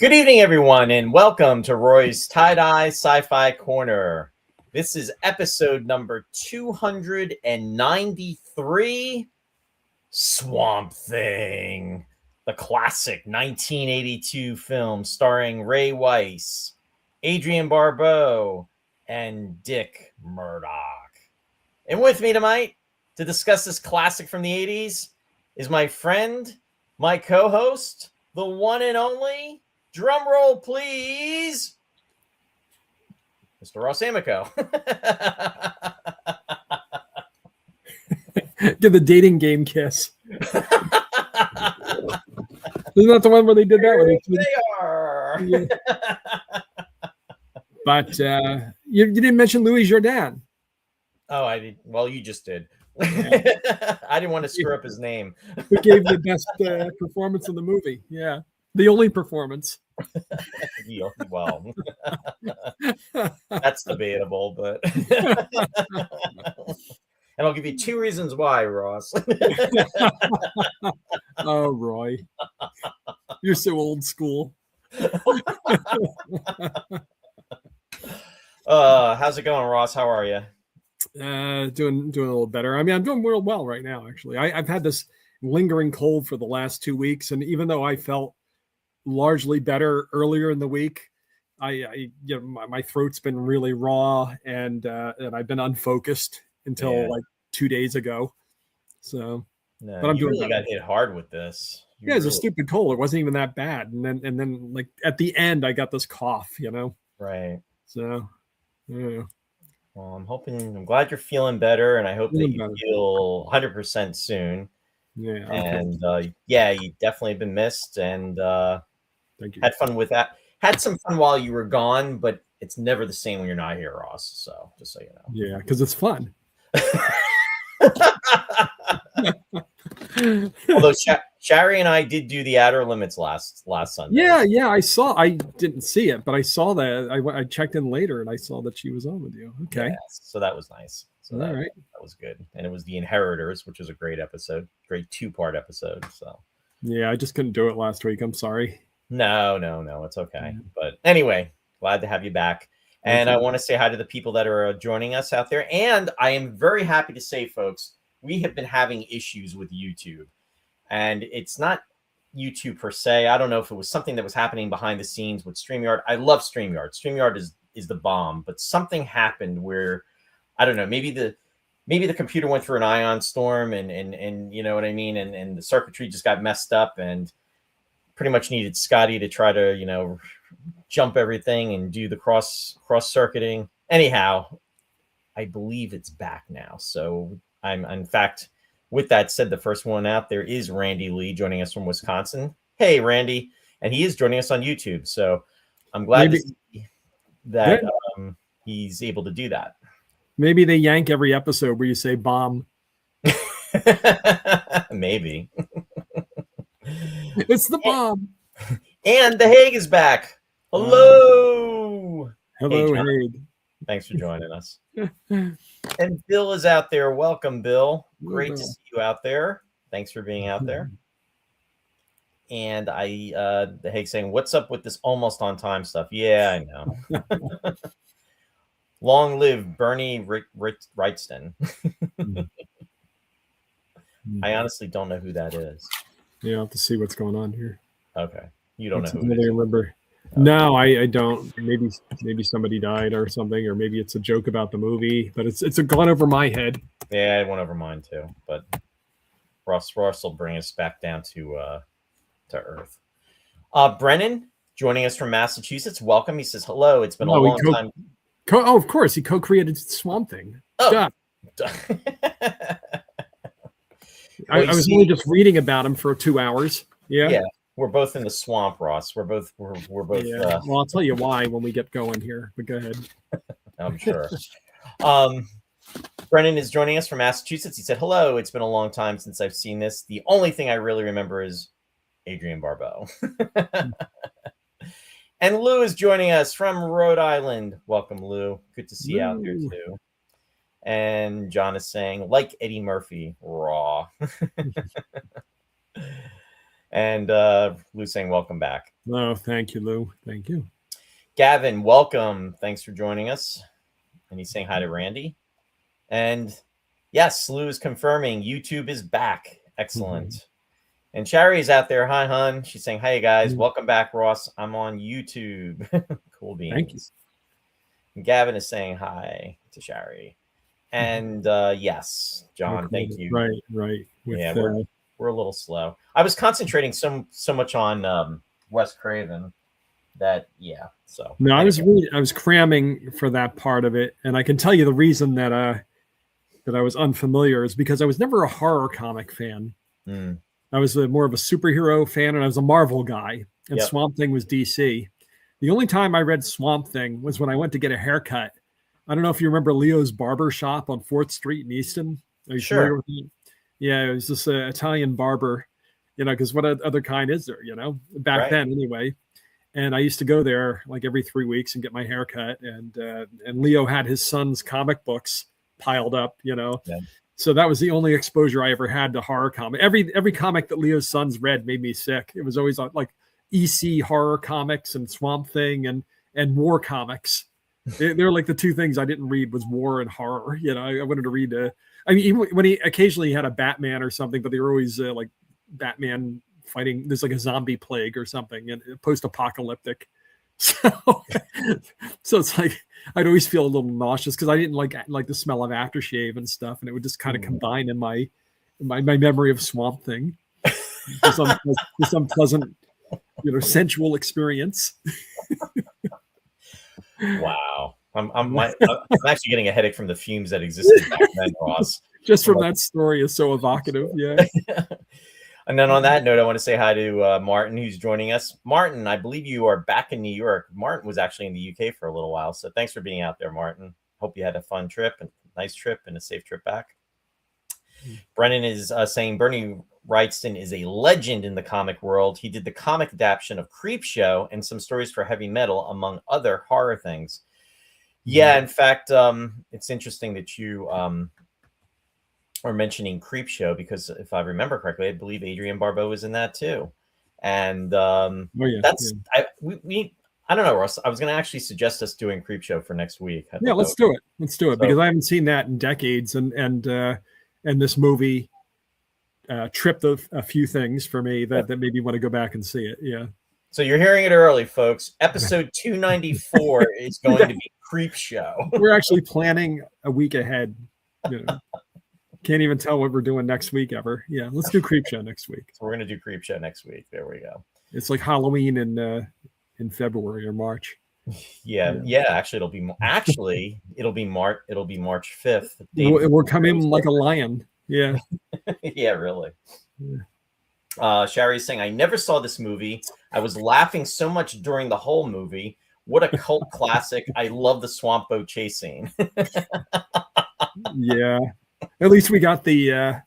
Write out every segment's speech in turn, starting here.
Good evening, everyone, and welcome to Roy's Tie-Dye Sci-Fi Corner. This is episode number 293, Swamp Thing, the classic 1982 film starring Ray Weiss, Adrienne Barbeau, and Dick Murdoch. And with me tonight to discuss this classic from the 80s is my friend, my co-host, the one and only... Drum roll, please, Mr. Ross Amico. Give the dating game kiss. Isn't that the one where they did that? They are. Yeah. But you didn't mention Louis Jourdan. Oh, I did. Well, you just did. I didn't want to screw up his name. Who gave the best performance in the movie? Yeah, the only performance. Well, that's debatable, but and I'll give you two reasons why, Ross. Oh, Roy, you're so old school. How's it going, Ross? How are you? Doing a little better. I mean, I'm doing real well right now. Actually, I've had this lingering cold for the last 2 weeks, and even though I felt largely better earlier in the week, my throat's been really raw and I've been unfocused until like 2 days ago. So, no, but I'm doing. Really got hit hard with this. It's a stupid cold. It wasn't even that bad, and then like at the end, I got this cough. Right. So, yeah. Well, I'm glad you're feeling better, and I hope that you feel 100% soon. Yeah. And you definitely been missed, and thank you. Had fun with that. Had some fun while you were gone, but it's never the same when you're not here, Ross. So just so you know. Yeah, because it's fun. Although Shari and I did do the Outer Limits last Sunday. Yeah, I saw. I didn't see it, but I saw that. I checked in later and I saw that she was on with you. Okay, so that was nice. So that was good, and it was The Inheritors, which was a great episode, great 2-part episode. So yeah, I just couldn't do it last week. I'm sorry. No, it's okay. Yeah. But anyway, glad to have you back. And I want to say hi to the people that are joining us out there. And I am very happy to say, folks, we have been having issues with YouTube. And it's not YouTube per se. I don't know if it was something that was happening behind the scenes with StreamYard. I love StreamYard. StreamYard is the bomb. But something happened where, I don't know, maybe the computer went through an ion storm and you know what I mean? And the circuitry just got messed up and pretty much needed Scotty to try to, jump everything and do the cross circuiting. Anyhow, I believe it's back now. So I'm, in fact, with that said, the first one out there is Randy Lee joining us from Wisconsin. Hey, Randy. And he is joining us on YouTube. So I'm glad to see that he's able to do that. Maybe they yank every episode where you say bomb. Maybe. It's the bomb. And the Hague is back. Hello. Hello, Hague. Thanks for joining us. And Bill is out there. Welcome, Bill. Great to see you out there. Thanks for being out there. And the Hague saying, what's up with this almost on time stuff? Yeah, I know. Long live Bernie Wrightston. I honestly don't know who that is. Yeah, I'll have to see what's going on here. Okay. You don't know who it is. Remember. Okay. No, I don't. Maybe somebody died or something, or maybe it's a joke about the movie, but it's gone over my head. Yeah, it went over mine too. But Ross will bring us back down to earth. Brennan joining us from Massachusetts. Welcome. He says hello. It's been a long time. Of course, he co-created Swamp Thing. Oh. I was only just reading about him for 2 hours. Yeah. We're both in the swamp, Ross. We're both. Yeah. Well, I'll tell you why when we get going here. But go ahead. I'm sure. Brennan is joining us from Massachusetts. He said, "Hello. It's been a long time since I've seen this. The only thing I really remember is Adrienne Barbeau." And Lou is joining us from Rhode Island. Welcome, Lou. Good to see you out there too. And John is saying, like Eddie Murphy, raw. And Lou saying welcome back. No, thank you, Lou. Thank you. Gavin, welcome. Thanks for joining us. And he's saying hi to Randy. And yes, Lou is confirming YouTube is back. Excellent. And Shari's out there. Hi, hon. She's saying, hey, guys. Welcome back, Ross. I'm on YouTube. Cool beans. Thank you. And Gavin is saying hi to Shari. And yes, John, thank you. Right. Yeah, we're a little slow. I was concentrating so much on Wes Craven that so no, I was cramming for that part of it, and I can tell you the reason that I was unfamiliar is because I was never a horror comic fan. I was more of a superhero fan, and I was a Marvel guy, and Swamp Thing was DC. The only time I read Swamp Thing was when I went to get a haircut. I don't know if you remember Leo's Barber Shop on 4th Street in Easton. Are you familiar with it? Yeah, it was this Italian barber, because what other kind is there, back then anyway. And I used to go there like every 3 weeks and get my hair cut. And Leo had his son's comic books piled up, So that was the only exposure I ever had to horror comic. Every comic that Leo's sons read made me sick. It was always like EC horror comics and Swamp Thing and war comics. They're like the two things I didn't read was war and horror. I wanted to read even when he occasionally had a Batman or something, but they were always like Batman fighting. There's like a zombie plague or something and post-apocalyptic. So it's like I'd always feel a little nauseous because I didn't like the smell of aftershave and stuff, and it would just kind of combine in my memory of Swamp Thing. Some pleasant, sensual experience. Wow. I'm actually getting a headache from the fumes that existed back then, Ross. Just from that story is so evocative. Yeah. And then on that note, I want to say hi to Martin, who's joining us. Martin, I believe you are back in New York. Martin was actually in the UK for a little while. So thanks for being out there, Martin. Hope you had a fun trip and nice trip and a safe trip back. Brennan is saying Bernie Wrightson is a legend in the comic world. He did the comic adaptation of Creepshow and some stories for heavy metal, among other horror things. Yeah, in fact, it's interesting that you are mentioning Creepshow because if I remember correctly, I believe Adrienne Barbeau was in that too. And I don't know, Ross. I was going to actually suggest us doing Creepshow for next week. Let's do it. Let's do it because I haven't seen that in decades, and this movie tripped a few things for me that made me want to go back and see it. Yeah. So you're hearing it early, folks. Episode 294 is going to be Creepshow. We're actually planning a week ahead. Can't even tell what we're doing next week ever. Yeah, let's do Creepshow next week. So we're going to do Creepshow next week. There we go. It's like Halloween in February or March. Yeah. Actually, it'll be March 5th. We're coming like a lion. Yeah. Yeah, really. Yeah. Shari's saying, I never saw this movie. I was laughing so much during the whole movie. What a cult classic. I love the swamp boat chase scene. Yeah. At least we got the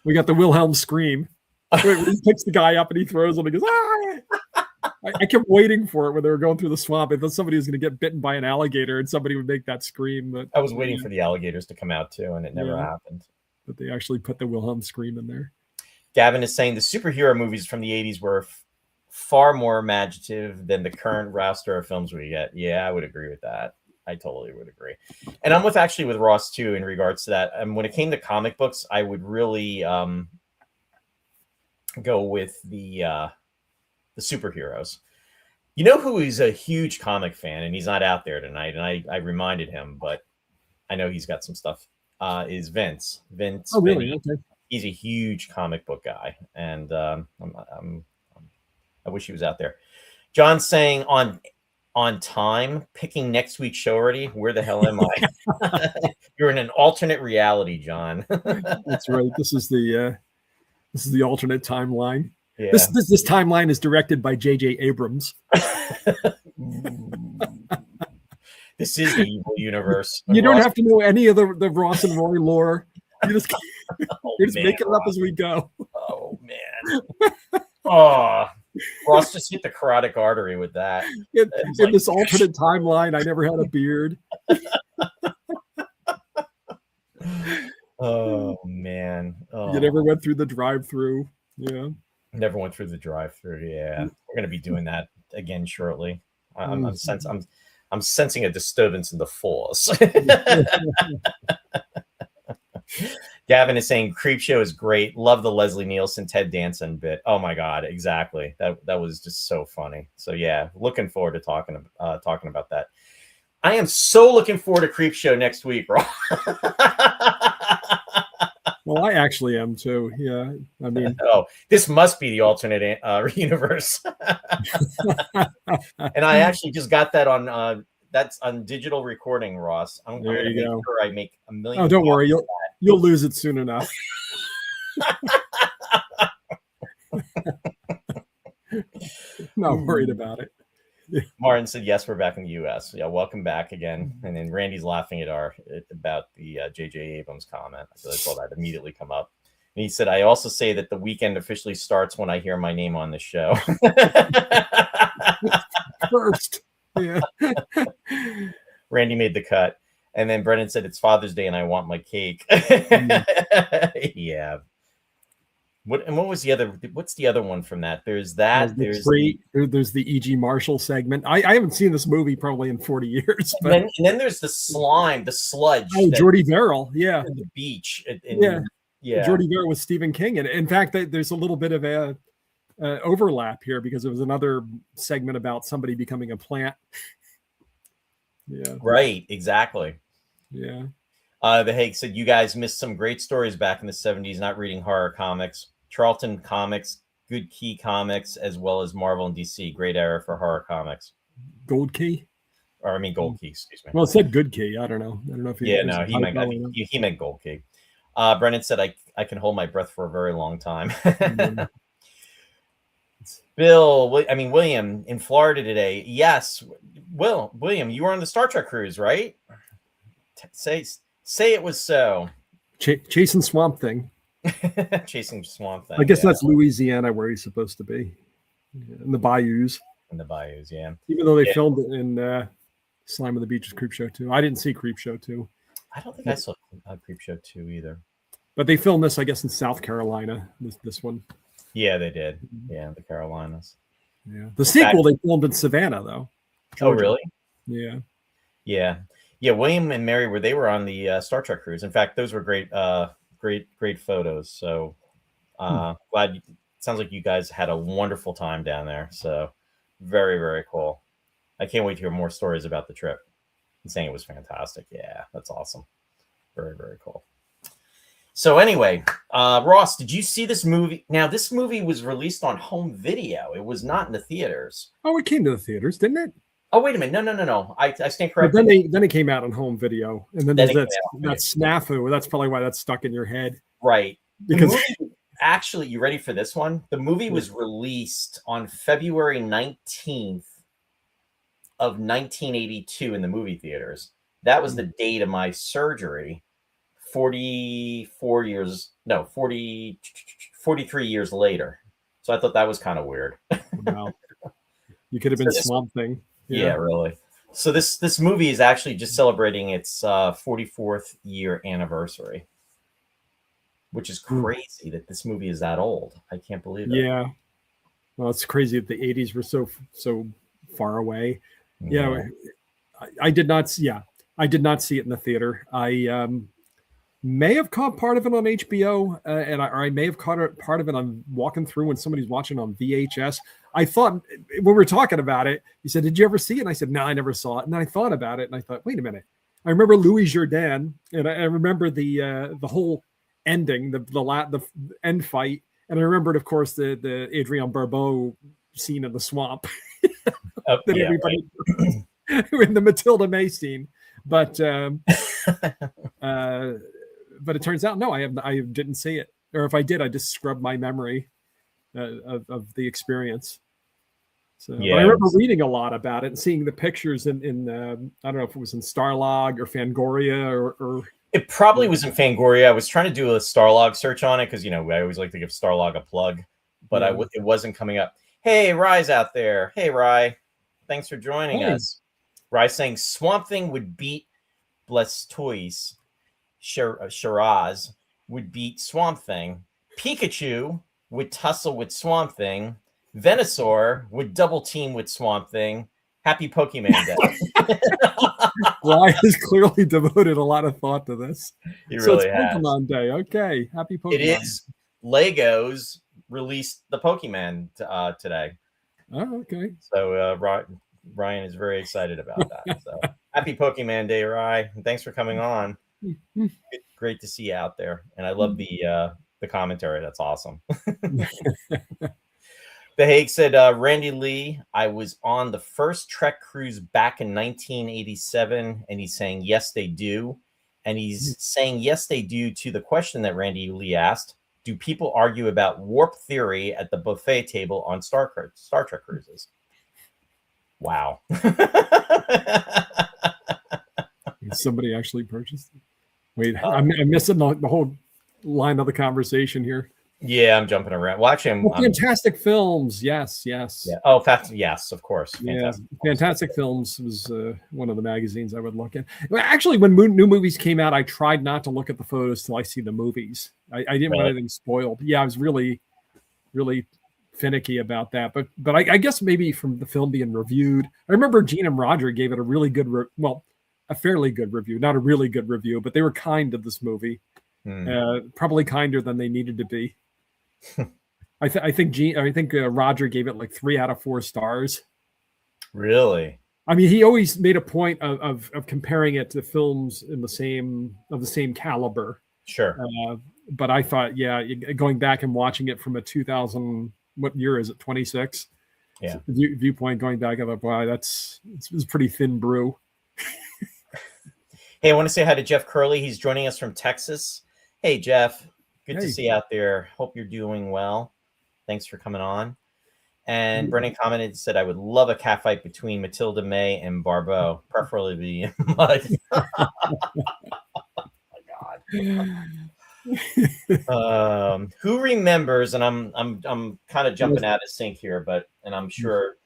Wilhelm scream. He picks the guy up and he throws him and goes, ah! I kept waiting for it when they were going through the swamp. I thought somebody was going to get bitten by an alligator and somebody would make that scream. But I was waiting for the alligators to come out too, and it never happened. But they actually put the Wilhelm scream in there. Gavin is saying the superhero movies from the 80s were far more imaginative than the current roster of films we get. Yeah, I would agree with that. I totally would agree. And I'm with Ross too in regards to that. When it came to comic books, I would really go with the superheroes. You know who is a huge comic fan, and he's not out there tonight, and I reminded him, but I know he's got some stuff, is Vince. Vince. Oh, really? Okay. He's a huge comic book guy, and I wish he was out there. John's saying on time, picking next week's show already. Where the hell am I? You're in an alternate reality, John. That's right. This is the alternate timeline. Yeah. This timeline is directed by J.J. Abrams. This is the evil universe. You don't have to know any of the Ross and Roy lore. You're just making it up as we go. Oh man. Oh, Ross just hit the carotid artery with that. In this alternate timeline, I never had a beard. Oh man. Oh. You never went through the drive-through. Yeah. Never went through the drive-through. Yeah, we're gonna be doing that again shortly. I'm sensing a disturbance in the force. Gavin is saying Creepshow is great. Love the Leslie Nielsen Ted Danson bit. Oh my god, exactly. That was just so funny. So yeah, looking forward to talking about that. I am so looking forward to Creepshow next week, Rob. Well, I actually am too. Yeah, I mean, this must be the alternate universe. And I actually just got that on that's on digital recording, Ross. I'm going to make sure I make a million. Oh, don't worry, you'll lose it soon enough. Not worried about it. Martin said, yes, we're back in the U.S. Yeah, welcome back again. And then Randy's laughing at about the J.J. Abrams comment. So I saw that immediately come up. And he said, I also say that the weekend officially starts when I hear my name on the show. First. Yeah. Randy made the cut. And then Brennan said, it's Father's Day and I want my cake. Yeah. What was the other? What's the other one from that? There's that. There's the E.G. Marshall segment. I haven't seen this movie probably in 40 years. But... And then there's the slime, the sludge. Oh, Jordy Verrill. Yeah. The beach. Yeah. Jordy Verrill with Stephen King. And in fact, there's a little bit of a overlap here because it was another segment about somebody becoming a plant. Yeah. Right. Exactly. Yeah. The Hague said, you guys missed some great stories back in the 70s, not reading horror comics. Charlton Comics, Good Key Comics, as well as Marvel and DC. Great era for horror comics. Gold Key? Gold Key, excuse me. Well, it said Good Key. I don't know if he meant Gold Key. Brennan said, I can hold my breath for a very long time. William, in Florida today. Yes. William, you were on the Star Trek cruise, right? Say it was so. Chasing Swamp Thing. Chasing Swamp Thing. I guess that's Louisiana where he's supposed to be. In the bayous. Yeah. Even though they filmed it in Slime on the Beach is Creepshow 2. I didn't see Creepshow 2. I don't think I saw Creepshow 2 either. But they filmed this, I guess, in South Carolina, this one. Yeah, they did. Yeah, the Carolinas. Yeah. The sequel they filmed in Savannah, though. Georgia. Oh, really? Yeah. Yeah. Yeah, William and Mary were on the Star Trek cruise. In fact, those were great photos. So glad. Sounds like you guys had a wonderful time down there. So very, very cool. I can't wait to hear more stories about the trip. I'm saying it was fantastic. Yeah, that's awesome. Very, very cool. So anyway, Ross, did you see this movie? Now, this movie was released on home video. It was not in the theaters. Oh, it came to the theaters, didn't it? Oh, wait a minute. No. I stand corrected. But then it came out on home video. And then there's that snafu. That's probably why that's stuck in your head. Right. Because actually, you ready for this one? The movie was released on February 19th of 1982 in the movie theaters. That was the date of my surgery 43 years later. So I thought that was kind of weird. Wow. You could have been Swamp Thing. Yeah, really. So this movie is actually just celebrating its 44th year anniversary, which is crazy that this movie is that old. I can't believe it. Yeah. Well, it's crazy that the 80s were so far away. Yeah. I did not see it in the theater. I may have caught part of it on HBO, or I may have caught part of it on walking through when somebody's watching on VHS. I thought when we were talking about it, you said, "Did you ever see it?" And I said, "No, I never saw it." And then I thought about it, and I thought, "Wait a minute." I remember Louis Jourdan, and I remember the whole ending, the end fight, and I remembered, of course, the Adrienne Barbeau scene in the swamp. Everybody in the Matilda May scene, but it turns out no, I didn't see it, or if I did, I just scrubbed my memory of the experience. So I remember reading a lot about it and seeing the pictures in I don't know if it was in Starlog or Fangoria or it probably was in Fangoria. I was trying to do a Starlog search on it because I always like to give Starlog a plug, but it wasn't coming up. Hey, Rye's out there. Hey, Rye, thanks for joining us. Rye saying Swamp Thing would beat Blastoise. Shiraz would beat Swamp Thing. Pikachu would tussle with Swamp Thing. Venusaur would double team with Swamp Thing. Happy Pokemon Day. Ryan has clearly devoted a lot of thought to this. He So really it's has. Pokemon Day. Okay. Happy Pokemon. It is. Legos released the Pokemon today. Oh, okay. So Ryan is very excited about that. So happy Pokemon Day, Ryan. And thanks for coming on. Great to see you out there. And I love the commentary. That's awesome. The Hague said, Randy Lee, I was on the first Trek cruise back in 1987, and he's saying, yes, they do. And he's saying, yes, they do, to the question that Randy Lee asked, do people argue about warp theory at the buffet table on Star Trek cruises? Wow. Somebody actually purchased it. Wait, I'm missing the whole line of the conversation here. Yeah, I'm jumping around. Well, actually, Fantastic Films. Yes. Yeah. Oh, yes, of course. Fantastic Films was one of the magazines I would look at. Well, actually, when new movies came out, I tried not to look at the photos till I see the movies. I didn't want anything spoiled. Yeah, I was really, really finicky about that. But I guess maybe from the film being reviewed, I remember Gene and Roger gave it a really good, a fairly good review, not a really good review, but they were kind to this movie. Probably kinder than they needed to be. I think Roger gave it like 3 out of 4 stars. Really? I mean, he always made a point of comparing it to films in the same caliber. Sure. But I thought, going back and watching it from a 2000, what year is it? 26. Yeah. Viewpoint going back, I thought, wow, it's pretty thin brew. Hey, I want to say hi to Jeff Curley. He's joining us from Texas. Hey, Jeff. Good to see you out there. Hope you're doing well. Thanks for coming on. And Brennan commented and said, I would love a cat fight between Matilda May and Barbeau, preferably in mud. Oh, my God. Who remembers, and I'm kind of jumping out of sync here, and I'm sure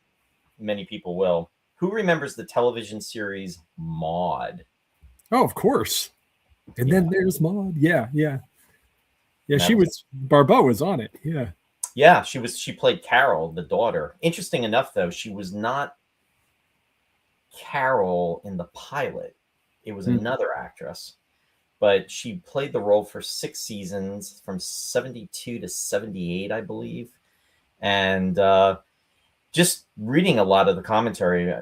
many people will. Who remembers the television series Maude? Oh, of course. And then there's Maude. Yeah. Barbeau was on it. Yeah, she played Carol, the daughter. Interesting enough, though, she was not Carol in the pilot. It was another actress, but she played the role for 6 seasons from 72 to 78, I believe. And just reading a lot of the commentary,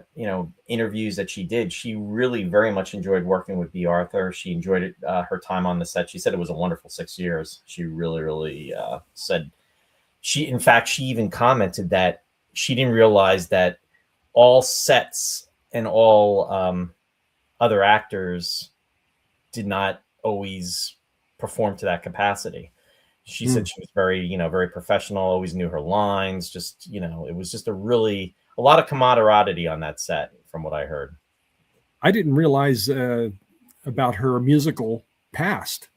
interviews that she did, she really very much enjoyed working with B. Arthur. She enjoyed it, her time on the set. She said it was a wonderful 6 years. She really, really said she even commented that she didn't realize that all sets and all other actors did not always perform to that capacity. She said she was very, very professional, always knew her lines. Just, it was just a lot of camaraderie on that set, from what I heard. I didn't realize about her musical past,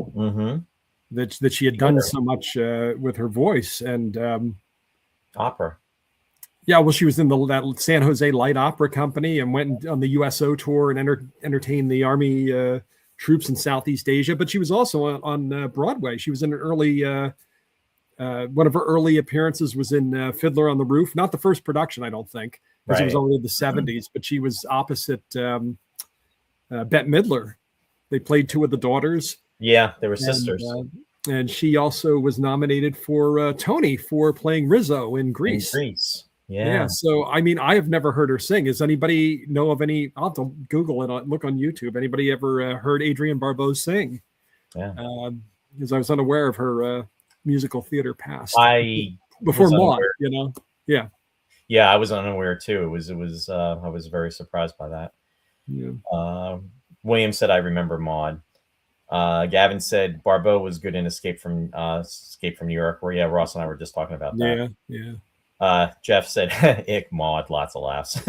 that she had done so much with her voice and opera. Yeah, well, she was in that San Jose Light Opera Company and went on the USO tour and entertained the Army troops in Southeast Asia, but she was also on Broadway. She was in an early, one of her early appearances was in Fiddler on the Roof. Not the first production, I don't think, because it was only the 70s, but she was opposite Bette Midler. They played 2 of the daughters. Yeah, they were sisters. And she also was nominated for Tony for playing Rizzo in Grease. Yeah. So, I mean, I have never heard her sing. Does anybody know of any? I'll have to Google it, look on YouTube. Anybody ever heard Adrienne Barbeau sing? Yeah. Because I was unaware of her musical theater past. Before Maude, Yeah. Yeah, I was unaware too. It was. I was very surprised by that. Yeah. William said, "I remember Maude." Gavin said Barbeau was good in Escape from New York. Where Ross and I were just talking about that. Yeah. Jeff said, ick, Maude, lots of laughs.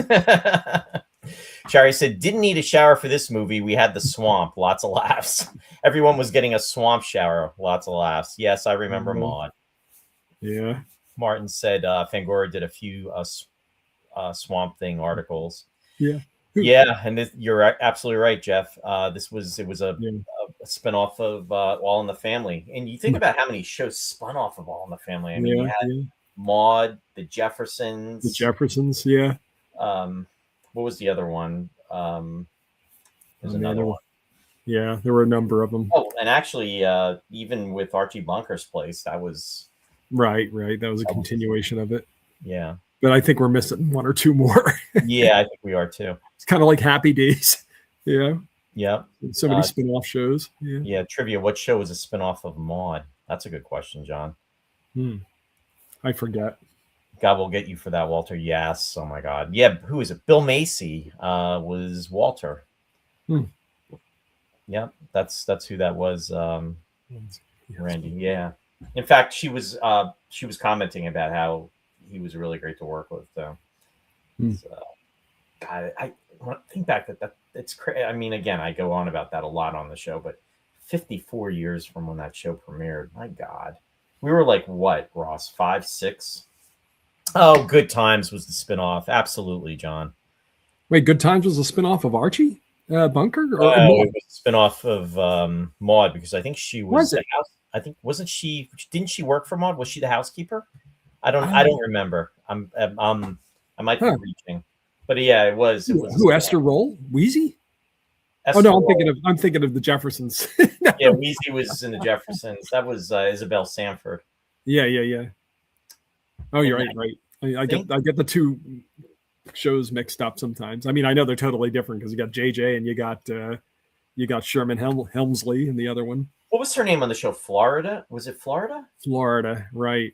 Shari said, didn't need a shower for this movie. We had the swamp, lots of laughs. Everyone was getting a swamp shower, lots of laughs. Yes, I remember Maude. Yeah. Martin said, Fangora did a few Swamp Thing articles. Yeah. Yeah, and you're absolutely right, Jeff. It was Yeah. a spinoff of All in the Family, and you think about how many shows spun off of All in the Family. I mean, you Yeah, had yeah. Maude, The The Jeffersons. Jeffersons, yeah. What was the other one? Oh There's man, another one. there were a number of them. Oh, and actually, even with Archie Bunker's Place, that was Right. That was a continuation of it. yeah, But I think we're missing one or two more. yeah. I think we are too. It's kind of like Happy Days. Yeah. Yeah, So many spin-off shows. Yeah. yeah. Trivia: what show was a spinoff of Maude? That's a good question, John. I forget. God will get you for that, Walter. Yes. Oh my God. Yeah. Who is it? Bill Macy was Walter. Yeah, that's who that was. Randy. Yeah. In fact, she was commenting about how he was really great to work with. So, God, I think back that it's crazy. I mean, again, I go on about that a lot on the show, but 54 years from when that show premiered. My God, we were like what, Ross? 5, 6. Oh, Good Times was the spinoff. Absolutely, John. Wait, Good Times was a spinoff of Archie Bunker? Or it was a spinoff of Maude, because I think she was the house. I think didn't she work for Maude? Was she the housekeeper? I don't remember. I might be reaching. But yeah, it was. Who asked her role? Wheezy? Oh no, I'm thinking of the Jeffersons. Yeah, Wheezy was in the Jeffersons. That was Isabel Sanford. Yeah. Oh, you're right. I get the two shows mixed up sometimes. I mean, I know they're totally different because you got JJ and you got Sherman Helmsley in the other one. What was her name on the show? Florida? Was it Florida? Florida, right.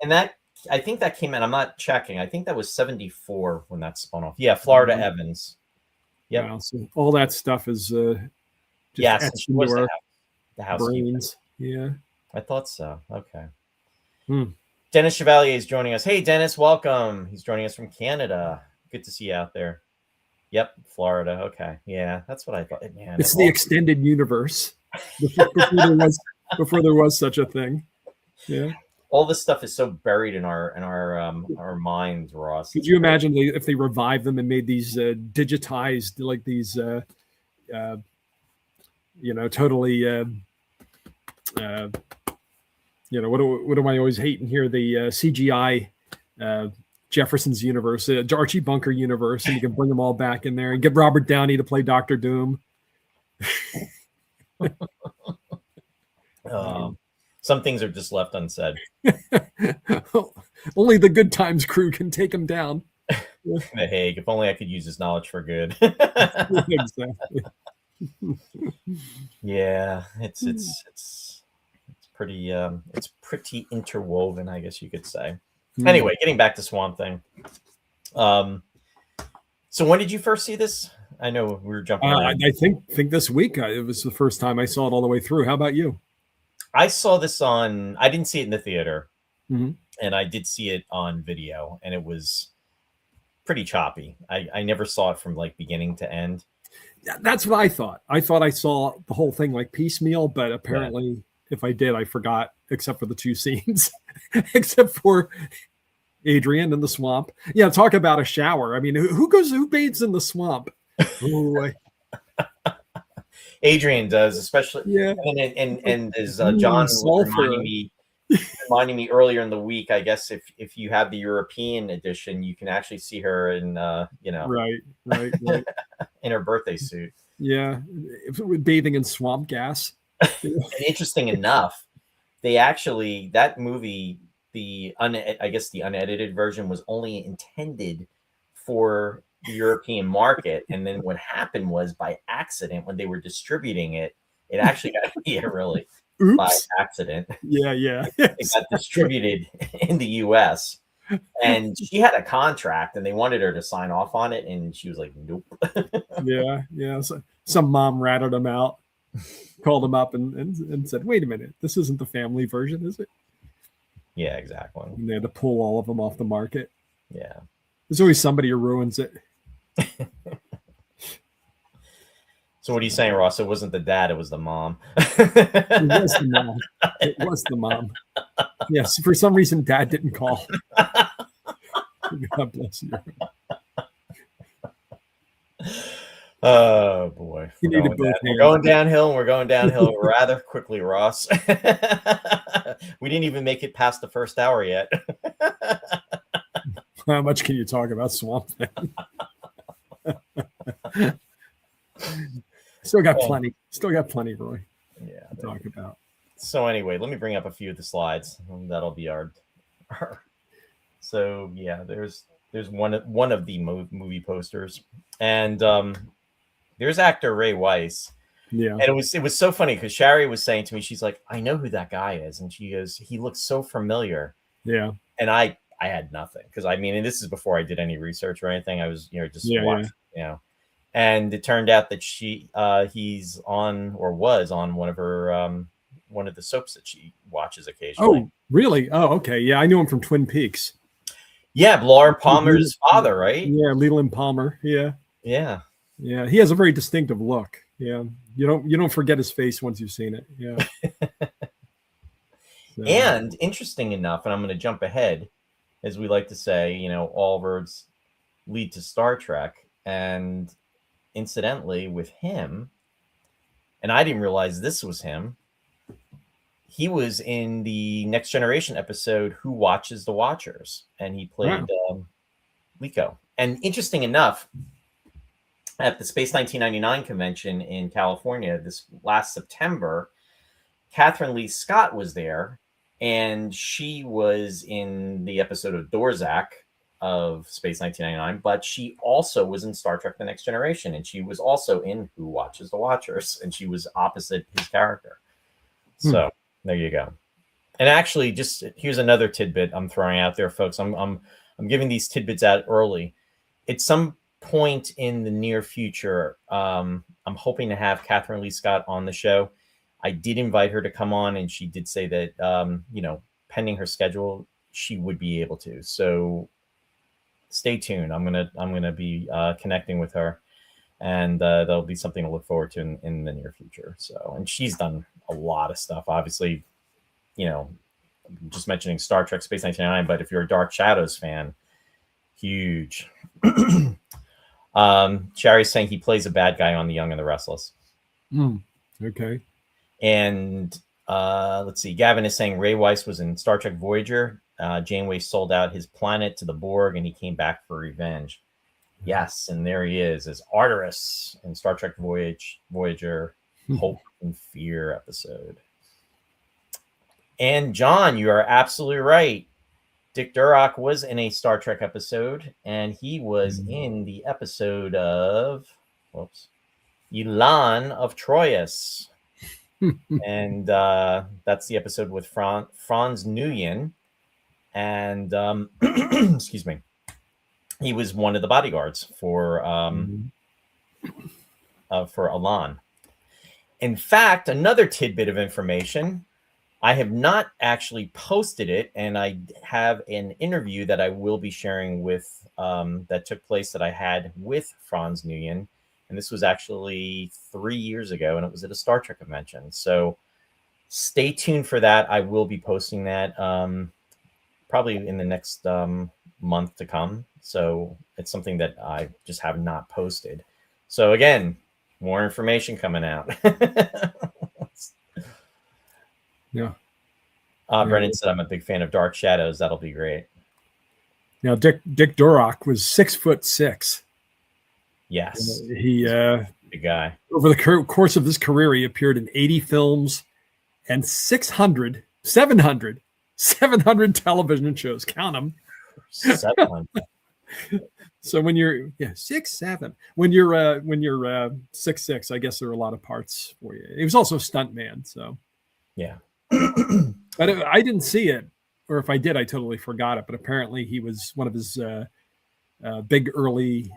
And that, I think that came in. I'm not checking. I think that was 74 when that spun off. Yeah, Florida Evans. Yeah. Wow, so all that stuff is yes, she was the housekeeper. Yeah, I thought so. Okay. Dennis Chevalier is joining us. Hey, Dennis, welcome. He's joining us from Canada. Good to see you out there. Yep, Florida. Okay, yeah, that's what I thought. Man, it's the extended universe before there was such a thing. Yeah, all this stuff is so buried in our minds, Ross. Could you imagine if they revived them and made these digitized, like these, totally. What do I always hate in here? The CGI Jefferson's universe, Archie Bunker universe, and you can bring them all back in there and get Robert Downey to play Dr. Doom. Some things are just left unsaid. Only the Good Times crew can take him down. The Hague. If only I could use his knowledge for good. Exactly. Yeah, it's pretty interwoven, I guess you could say. Anyway, getting back to Swamp Thing. So when did you first see this? I know we were jumping around. I think this week it was the first time I saw it all the way through. How about you? I saw this I didn't see it in the theater, and I did see it on video, and it was pretty choppy. I never saw it from like beginning to end. That's what I thought. I thought I saw the whole thing like piecemeal, but apparently if I did, I forgot, except for the two scenes, except for Adrienne in the swamp. Yeah, talk about a shower. I mean, who bathes in the swamp? Adrienne does, especially. Yeah. And as John was reminding me earlier in the week, I guess if you have the European edition, you can actually see her in right. in her birthday suit. Yeah, bathing in swamp gas. And interesting enough, they actually, that movie, the unedited version was only intended for the European market, and then what happened was, by accident, when they were distributing it, it actually got really by accident. Yeah. It got distributed in the US, and she had a contract, and they wanted her to sign off on it, and she was like, nope. Yeah. So some mom ratted them out, called them up and said, wait a minute, this isn't the family version, is it? Yeah, exactly. And they had to pull all of them off the market. Yeah. There's always somebody who ruins it. So what are you saying, Ross? It wasn't the dad, it was the mom. It was the mom. Yes, for some reason, dad didn't call. God bless you. Oh boy, You needed both we're hands. going downhill. And we're going downhill rather quickly, Ross. We didn't even make it past the first hour yet. How much can you talk about Swamp Thing? Still got plenty. Still got plenty, Roy. Yeah, to talk about. So anyway, let me bring up a few of the slides. That'll be our. So yeah, there's one of the movie posters, and there's actor Ray Weiss. Yeah, and it was so funny because Shari was saying to me, she's like, I know who that guy is, and she goes, he looks so familiar. Yeah, and I had nothing because I mean, and this is before I did any research or anything. I was just watching, and it turned out that he's on or was on one of her one of the soaps that she watches occasionally. Oh, really? Oh, okay. Yeah, I knew him from Twin Peaks. Yeah, Laura Palmer's father, right? Yeah, Leland Palmer. Yeah. Yeah. Yeah, he has a very distinctive look. Yeah. You don't forget his face once you've seen it. Yeah. So. And interesting enough, and I'm going to jump ahead, as we like to say, all roads lead to Star Trek. And incidentally, with him, and I didn't realize this was him, he was in the Next Generation episode Who Watches the Watchers, and he played Liko. And interesting enough, at the Space 1999 convention in California this last September, Catherine Lee Scott was there, and she was in the episode of Dorzak of Space 1999, but she also was in Star Trek The Next Generation, and she was also in Who Watches the Watchers, and she was opposite his character. So there you go. And actually, just here's another tidbit I'm throwing out there, folks. I'm giving these tidbits out early. At some point in the near future, I'm hoping to have Catherine Lee Scott on the show. I did invite her to come on, and she did say that pending her schedule, she would be able to. So stay tuned. I'm gonna be connecting with her, and there'll be something to look forward to in the near future. So, and she's done a lot of stuff. Obviously, just mentioning Star Trek Space 1999, but if you're a Dark Shadows fan, huge. Shari's saying he plays a bad guy on The Young and the Restless. Okay. And let's see. Gavin is saying Ray Weiss was in Star Trek Voyager. Janeway sold out his planet to the Borg, and he came back for revenge. Yes, and there he is as Arteris in Star Trek Voyager, Hope and Fear episode. And John, you are absolutely right. Dick Durock was in a Star Trek episode, and he was in the episode of Elan of Troyes. And that's the episode with Franz Nguyen. And excuse me, he was one of the bodyguards for Elan. In fact, another tidbit of information, I have not actually posted it, and I have an interview that I will be sharing with that took place that I had with Franz Nguyen, and this was actually 3 years ago, and it was at a Star Trek convention. So stay tuned for that. I will be posting that probably in the next month to come. So it's something that I just have not posted. So again, more information coming out. Yeah. Brennan said, I'm a big fan of Dark Shadows. That'll be great. Now, Dick Durock was 6'6". Yes. He big guy. Over the course of his career, he appeared in 80 films and 700 television shows. Count them. 700. So when you're 6'7", when you're 6'6", I guess there are a lot of parts for you. He was also a stunt man, so yeah. But I didn't see it, or if I did, I totally forgot it. But apparently, he was one of his big early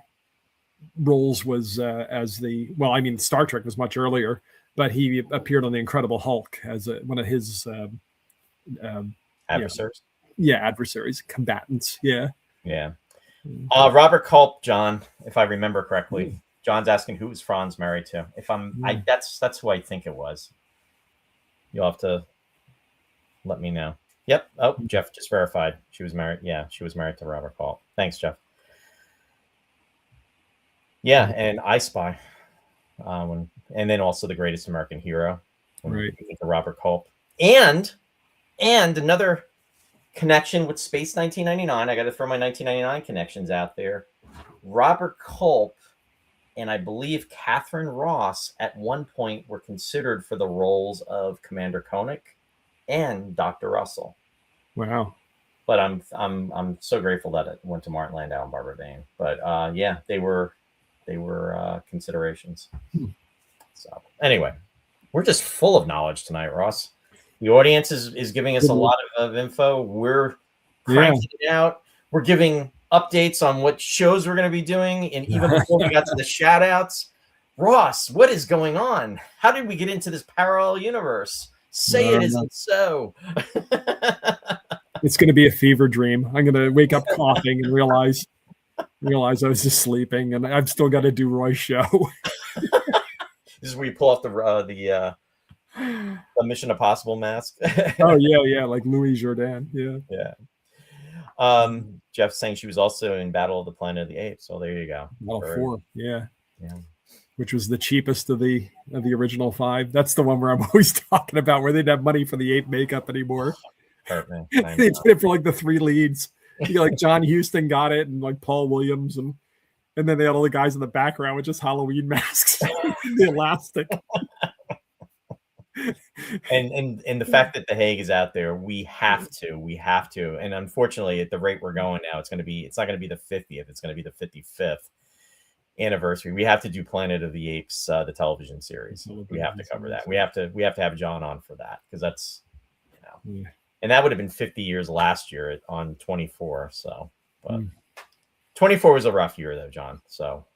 roles was Star Trek was much earlier, but he appeared on The Incredible Hulk as one of his adversaries. Adversaries, combatants. Yeah. Robert Culp, John, if I remember correctly. John's asking who was Franz married to. That's who I think it was. You'll have to let me know. Yep. Oh, Jeff just verified. She was married. Yeah, she was married to Robert Culp. Thanks, Jeff. Yeah, and I Spy. And then also The Greatest American Hero, right? Robert Culp, and another connection with Space 1999. I got to throw my 1999 connections out there. Robert Culp and I believe Catherine Ross at one point were considered for the roles of Commander Koenig and Dr. Russell. Wow. But I'm so grateful that it went to Martin Landau and Barbara Bain. But yeah, they were considerations. So anyway, we're just full of knowledge tonight, Ross. The audience is giving us a lot of info. We're cranking it out. We're giving updates on what shows we're going to be doing. And even before we got to the shout outs, Ross, what is going on? How did we get into this parallel universe? Say it isn't so. It's going to be a fever dream. I'm going to wake up coughing and realize I was just sleeping, and I've still got to do Roy's show. This is where you pull off the Mission Impossible mask. Oh yeah, like Louis Jourdan. Yeah. Jeff saying she was also in Battle of the Planet of the Apes. So there you go. Battle 4, yeah. Which was the cheapest of the original 5. That's the one where I'm always talking about, where they didn't have money for the ape makeup anymore. They did it for like the 3 leads. You know, like John Huston got it, and like Paul Williams, and then they had all the guys in the background with just Halloween masks, the elastic. and the fact that The Hague is out there, we have to. And unfortunately, at the rate we're going now, it's not going to be the 50th. It's going to be the 55th anniversary. We have to do Planet of the Apes, the television series. We have to cover that. We have to have John on for that, because that's, and that would have been 50 years last year on 24. So, but 24 was a rough year though, John. So,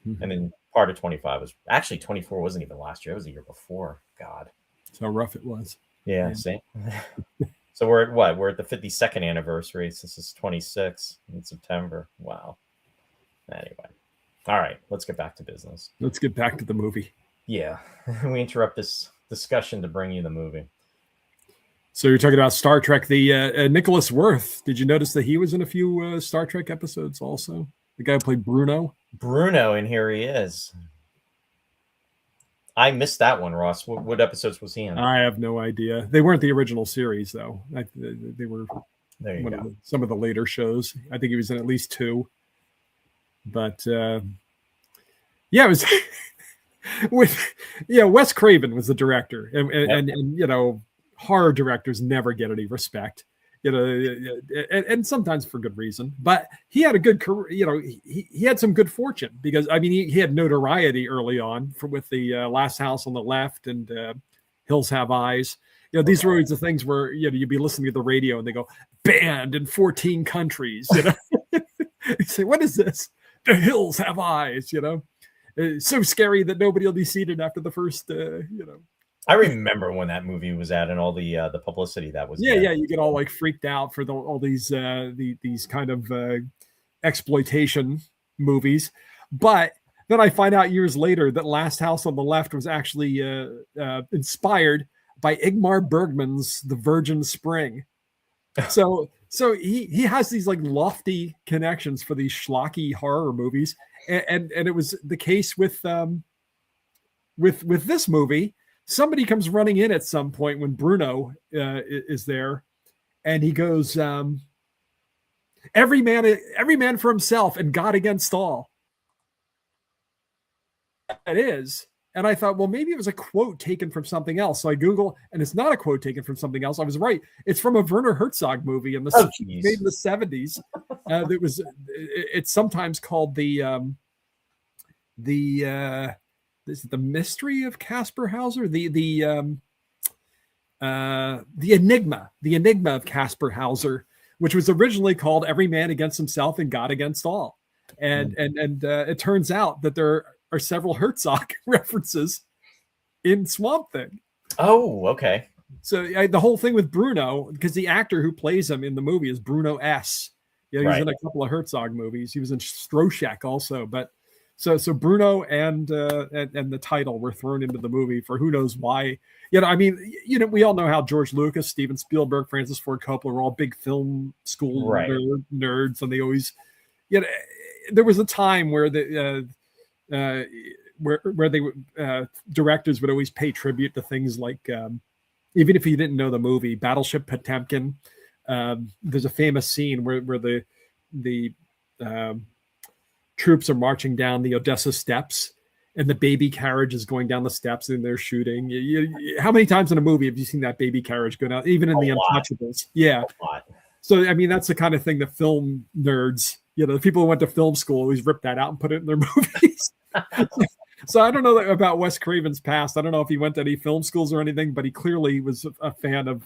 and then part of 25 was actually 24 wasn't even last year. It was the year before. God. That's how rough it was. Yeah. See? So we're at what? We're at the 52nd anniversary. This is 26 in September. Wow. Anyway. All right. Let's get back to business. Let's get back to the movie. Yeah. We interrupt this discussion to bring you the movie. So you're talking about Star Trek, the Nicholas Worth. Did you notice that he was in a few Star Trek episodes also? The guy who played Bruno. And here he is. I missed that one, Ross. What episodes was he in? I have no idea. They weren't the original series, though. They were some of the later shows. I think he was in at least 2. But it was Wes Craven was the director, and horror directors never get any respect, and sometimes for good reason. But he had a good career. He had some good fortune, because he had notoriety early on with the Last House on the Left and Hills Have Eyes. These were always the things where you'd be listening to the radio and they go, banned in 14 countries. You say, what is this? The Hills Have Eyes. It's so scary that nobody will be seated after the first. I remember when that movie was out and all the publicity that was. Yeah, you get all like freaked out for all these kind of exploitation movies, but then I find out years later that Last House on the Left was actually inspired by Ingmar Bergman's The Virgin Spring. So he has these like lofty connections for these schlocky horror movies, and it was the case with this movie. Somebody comes running in at some point when Bruno is there, and he goes, every man for himself and God against all. It is. And I thought, well, maybe it was a quote taken from something else. So I Google, and it's not a quote taken from something else. I was right. It's from a Werner Herzog movie made in the 70s. It's sometimes called the is it the Mystery of Caspar Hauser? The Enigma of Caspar Hauser, which was originally called Every Man Against Himself and God Against All. And it turns out that there are several Herzog references in Swamp Thing. Oh, okay. So the whole thing with Bruno, because the actor who plays him in the movie is Bruno S. He's in a couple of Herzog movies. He was in Stroszek also, but so Bruno and the title were thrown into the movie for who knows why. We all know how George Lucas, Steven Spielberg, Francis Ford Coppola were all big film school nerds, and they always, there was a time where where they directors would always pay tribute to things like even if you didn't know the movie Battleship Potemkin. There's a famous scene where the troops are marching down the Odessa steps, and the baby carriage is going down the steps, and they're shooting. How many times in a movie have you seen that baby carriage go down? Even in The Untouchables, yeah. So I mean, that's the kind of thing that film nerds, the people who went to film school, always rip that out and put it in their movies. So I don't know about Wes Craven's past. I don't know if he went to any film schools or anything, but he clearly was a fan of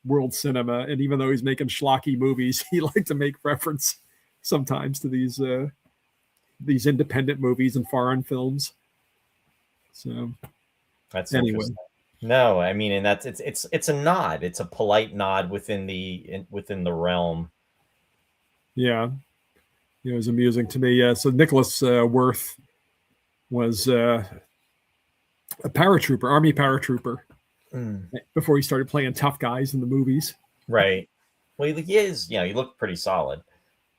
world cinema. And even though he's making schlocky movies, he liked to make reference sometimes to these independent movies and foreign films. So that's anyway. No, I mean, and that's it's a nod. It's a polite nod within the realm. Yeah, it was amusing to me. Yeah, so Nicholas Worth was a paratrooper, Army paratrooper, before he started playing tough guys in the movies. Right. Well, he is. He looked pretty solid.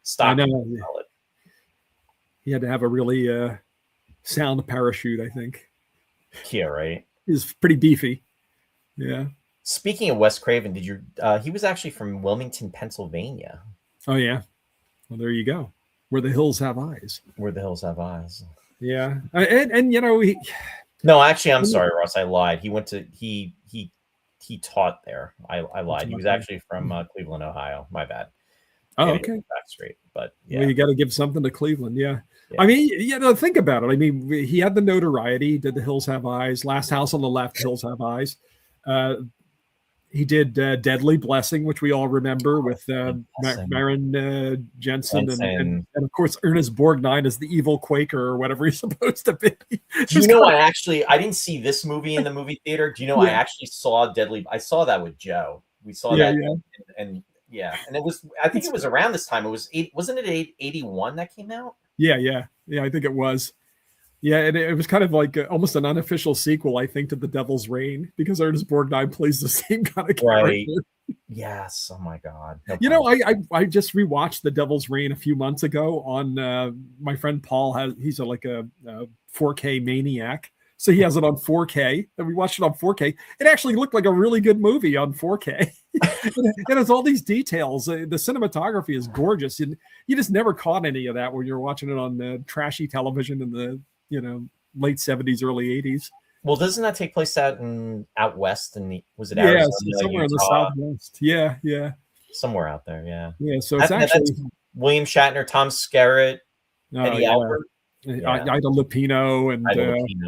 Solid. He had to have a really sound parachute, I think. Yeah, right. He's pretty beefy. Yeah. Speaking of Wes Craven, did you? He was actually from Wilmington, Pennsylvania. Oh yeah. Well, there you go. Where the hills have eyes. Where the hills have eyes. Yeah, and he. No, actually, I'm sorry, Ross. I lied. He went to he taught there. I lied. He was actually from Cleveland, Ohio. My bad. Oh, okay. Back straight, but yeah. Well, you got to give something to Cleveland. Yeah. I mean, think about it. I mean, he had the notoriety. Did The Hills Have Eyes? Last House on the Left, Hills Have Eyes. He did Deadly Blessing, which we all remember with Maren Jensen and of course Ernest Borgnine as the evil Quaker or whatever he's supposed to be. Do you know, I didn't see this movie in the movie theater. Do you know I actually saw Deadly? I saw that with Joe. We saw that, and it was. I think it was around this time. It was wasn't it 81 that came out? Yeah. I think it was. Yeah, and it was kind of like almost an unofficial sequel, I think, to The Devil's Reign, because Ernest Borgnine plays the same kind of character. Right. Yes. Oh my God. I just rewatched The Devil's Reign a few months ago on my friend Paul. He's a 4K maniac, so he has it on 4K, and we watched it on 4K. It actually looked like a really good movie on 4K. It has all these details. The cinematography is gorgeous, and you just never caught any of that when you're watching it on trashy television in the late 70s, early 80s. Well, doesn't that take place out west? Was it Arizona? Somewhere in the Southwest. Yeah. Somewhere out there, yeah. Yeah, so it's actually William Shatner, Tom Skerritt, Eddie Albert, Ida Lupino, and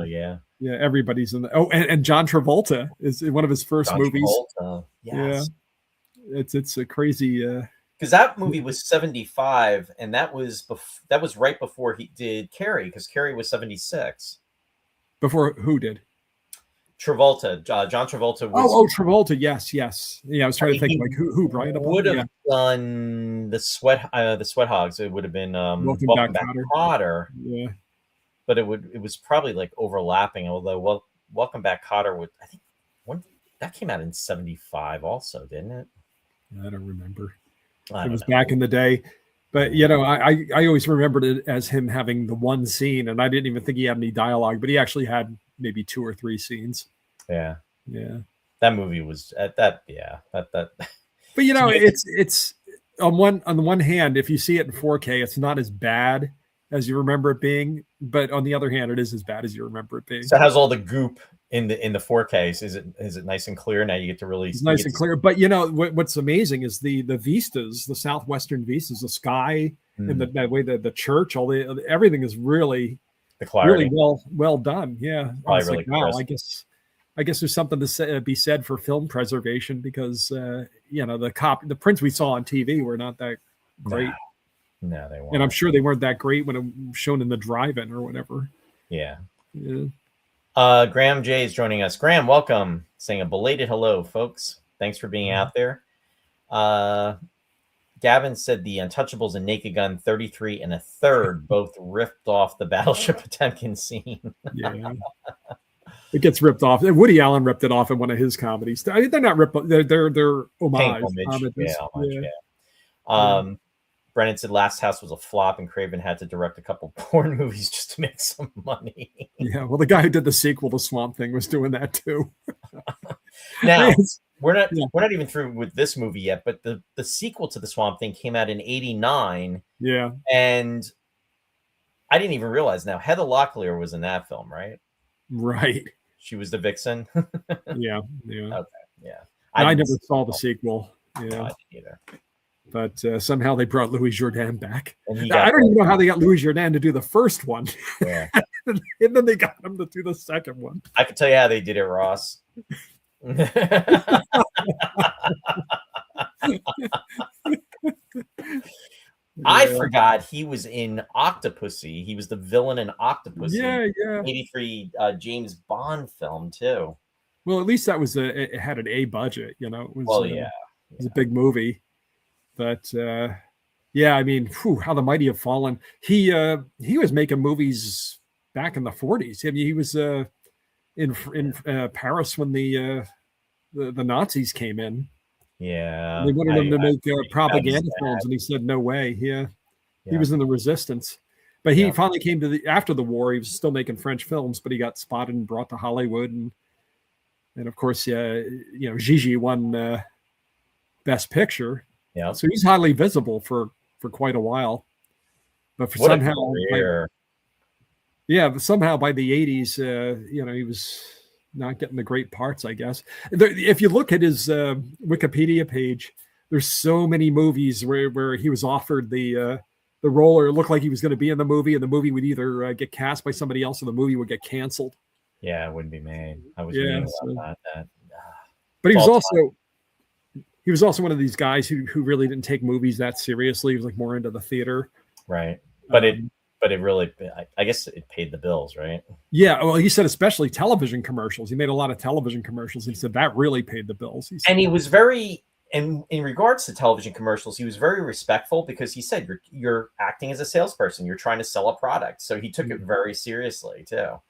yeah, everybody's in the. Oh, and John Travolta is one of his first movies. Travolta. Yes. Yeah, it's a crazy. Because that movie was 75, and that was right before he did Carrie, because Carrie was 76. Before who did? Travolta. John Travolta was. Oh, Travolta. Yes. Yeah, I was trying to think who Brian would have done the Sweat Hogs. It would have been Welcome Back Kotter. Yeah, but it was probably like overlapping. Although Welcome Back Kotter I think that came out in 75 also, didn't it? I don't remember. It was back in the day, but I always remembered it as him having the one scene, and I didn't even think he had any dialogue, but he actually had maybe 2 or 3 scenes. Yeah. That movie was at that. Yeah, that. But it's on the one hand, if you see it in 4K, it's not as bad as you remember it being, but on the other hand, it is as bad as you remember it being. So it has all the goop in the 4K. Is it nice and clear? Now you get to really. It's nice and clear, but what's amazing is the vistas, the southwestern vistas, the sky, and the way the church, everything is really the clarity, really well done. Yeah, really wow. I guess there's something to be said for film preservation, because the prints we saw on TV were not that great. No, they weren't. And I'm sure they weren't that great when it was shown in the drive-in or whatever. Yeah. Graham J is joining us. Graham, welcome. Saying a belated hello, folks. Thanks for being out there. Gavin said the Untouchables and Naked Gun 33 and a third both ripped off the Battleship Potemkin scene. Yeah. It gets ripped off. Woody Allen ripped it off in one of his comedies. They're not ripped. They're homage. Homage. Yeah. Brennan said Last House was a flop, and Craven had to direct a couple porn movies just to make some money. Yeah, well, the guy who did the sequel to Swamp Thing was doing that too. Now we're not even through with this movie yet, but the sequel to the Swamp Thing came out in '89. Yeah, and I didn't even realize. Now Heather Locklear was in that film, right? Right. She was the vixen. Yeah. Okay. Yeah. I never saw the sequel. Yeah, no, I didn't either. But somehow they brought Louis Jourdan back. And I don't even know how they got Louis Jourdan to do the first one. Yeah. And then they got him to do the second one. I can tell you how they did it, Ross. I forgot he was in Octopussy. He was the villain in Octopussy. Yeah. 83 James Bond film too. Well, at least that was it had an A budget, you know. It was, well, it was a big movie. But yeah, I mean, how the mighty have fallen. He was making movies back in the 40s. I mean, he was in Paris when the Nazis came in. Yeah, they wanted him to make propaganda films, and he said no way. Yeah, he was in the resistance, but he finally came to after the war. He was still making French films, but he got spotted and brought to Hollywood, and of course, Gigi won Best Picture. Yeah, so he's highly visible for quite a while. But for somehow, but somehow by the 80s, he was not getting the great parts, I guess. If you look at his Wikipedia page, there's so many movies where he was offered the role, or it looked like he was going to be in the movie, and the movie would either get cast by somebody else or the movie would get canceled. Yeah, it wouldn't be made. I was reading about that. But he was also one of these guys who really didn't take movies that seriously. He was like more into the theater. Right. But it really, I guess it paid the bills, right? Yeah. Well, he said especially television commercials. He made a lot of television commercials. He said that really paid the bills. And he was very, in regards to television commercials, he was very respectful, because he said, you're acting as a salesperson. You're trying to sell a product. So he took it very seriously too.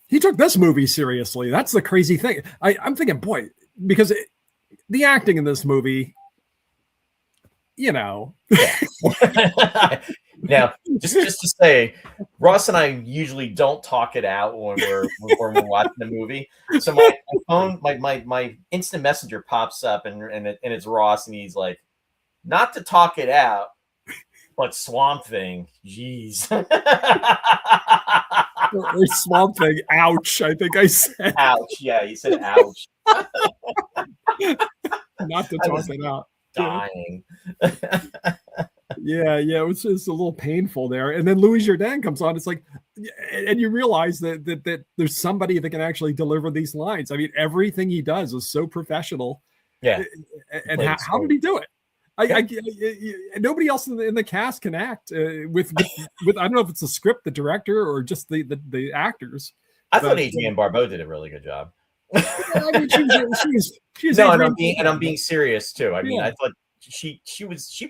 He took this movie seriously. That's the crazy thing. I'm thinking, boy, because the acting in this movie, Yeah. Now, just to say, Ross and I usually don't talk it out when we're watching the movie. So my phone, my instant messenger pops up, and it's Ross, and he's like, not to talk it out, but Swamp Thing, jeez. Or Swamp Thing, ouch! I think I said ouch. Yeah, he said ouch. Not to talk it out. Dying. Yeah, it was just a little painful there. And then Louis Jourdan comes on. It's like, and you realize that there's somebody that can actually deliver these lines. I mean, everything he does is so professional. Yeah. And how did he do it? Nobody else in the cast can act with I don't know if it's the script, the director, or just the actors. I thought Adrienne Barbeau did a really good job. I mean, she's no, and I'm being serious too. I mean, I thought she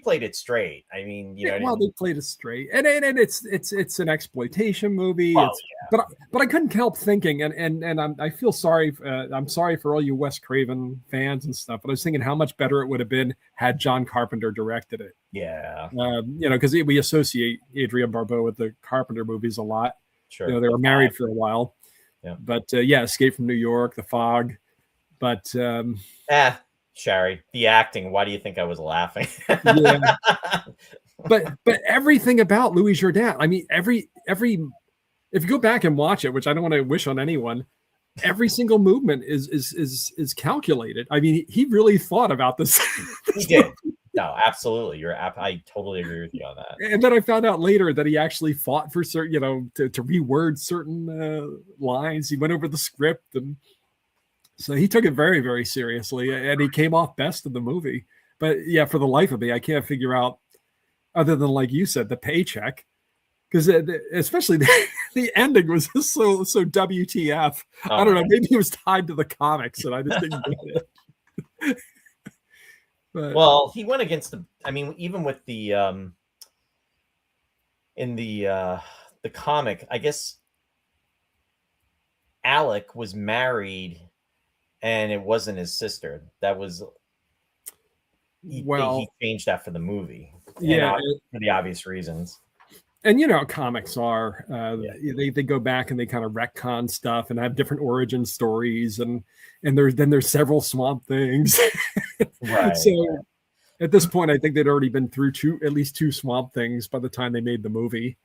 played it straight. I mean, they played it straight, and it's an exploitation movie. Well, but I couldn't help thinking, and I feel sorry. I'm sorry for all you Wes Craven fans and stuff. But I was thinking how much better it would have been had John Carpenter directed it. Yeah, because we associate Adrienne Barbeau with the Carpenter movies a lot. Sure, they were married for a while. Yeah, but Escape from New York, The Fog, but Sherry, the acting. Why do you think I was laughing? Yeah. But everything about Louis Jourdan. I mean, every if you go back and watch it, which I don't want to wish on anyone, every single movement is calculated. I mean, he really thought about this. He did. No, absolutely. I totally agree with you on that. And then I found out later that he actually fought for certain, to reword certain lines. He went over the script, and so he took it very, very seriously, and he came off best in the movie. But yeah, for the life of me, I can't figure out, other than like you said, the paycheck, because especially the ending was just so WTF. I don't know. Maybe it was tied to the comics, and I just didn't get it. Well, he went against even with the in the comic, I guess Alec was married, and it wasn't his sister. That was he changed that for the movie. Yeah, for the obvious reasons. and you know how comics are. They go back and they kind of retcon stuff and have different origin stories, and there's several Swamp Things. Right. So at this point, I think they'd already been through at least two Swamp Things by the time they made the movie,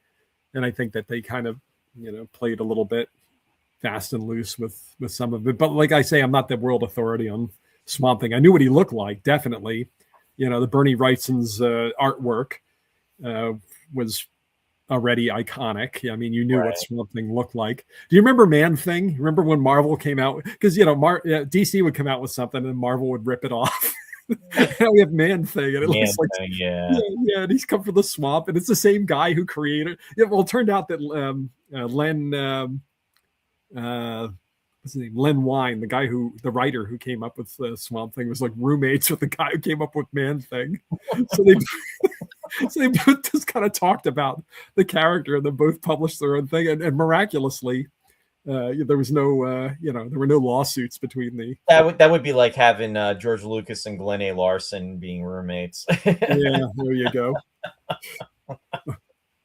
and I think that they kind of played a little bit fast and loose with some of it. But like I say, I'm not the world authority on Swamp Thing. I knew what he looked like, definitely. The Bernie Wrightson's artwork was already iconic. I mean, you knew what Swamp Thing looked like. Do you remember Man Thing? Remember when Marvel came out? Because DC would come out with something and Marvel would rip it off. Now we have Man Thing, and it looks like yeah, and he's come from the swamp, and it's the same guy who created. Yeah, well, it turned out that Len. What's his name? Len Wein, the writer who came up with the Swamp Thing, was like roommates with the guy who came up with Man Thing. So they both just kind of talked about the character, and they both published their own thing. And miraculously, there was no, there were no lawsuits between the. That would be like having George Lucas and Glenn A. Larson being roommates. Yeah, there you go.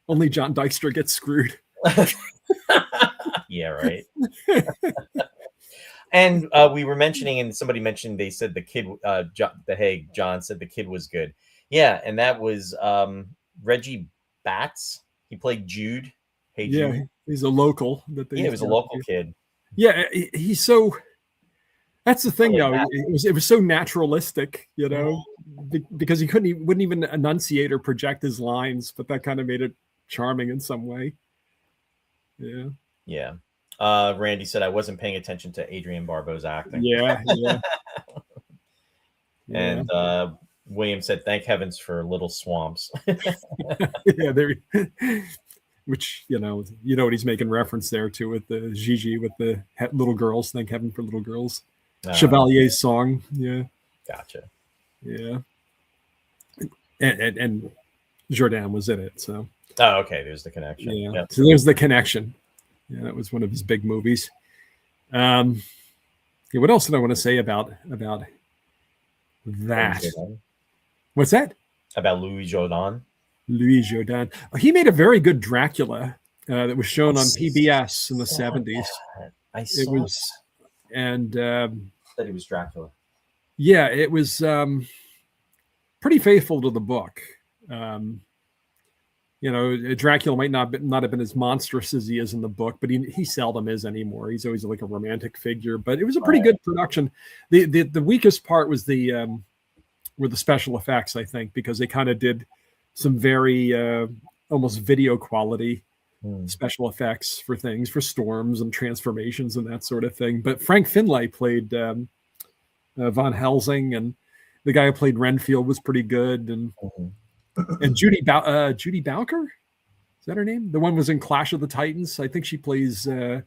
Only John Dykstra gets screwed. Yeah, right. And we were mentioning, and somebody mentioned, they said the kid, John said the kid was good. Yeah, and that was Reggie Batts. He played Jude. Hey, Jude. Yeah, he's a local. He was a local kid. Yeah, he's so. That's the thing, though. It was so naturalistic, because he wouldn't even enunciate or project his lines, but that kind of made it charming in some way. Yeah. Yeah. Randy said I wasn't paying attention to Adrienne Barbeau's acting. Yeah. And William said, "Thank heavens for little swamps." Yeah, which what he's making reference there to with the Gigi with the little girls. Thank heaven for little girls. Chevalier's song. Yeah. Gotcha. Yeah. And Jourdan was in it. So. Oh, okay. There's the connection. Yeah. Yep. So there's the connection. Yeah, that was one of his big movies. What else did I want to say about that? What's that? About Louis Jourdan. Louis Jourdan. He made a very good Dracula that was shown on PBS in the 70s. I saw it. And that he was Dracula. Yeah, it was pretty faithful to the book. Dracula might not have been as monstrous as he is in the book, but he seldom is anymore. He's always like a romantic figure, but it was a pretty good production. The weakest part was were the special effects, I think, because they kind of did some very almost video quality special effects for storms and transformations and that sort of thing. But Frank Finlay played Von Helsing, and the guy who played Renfield was pretty good. And Judy Bowker, is that her name? The one was in Clash of the Titans. I think she plays one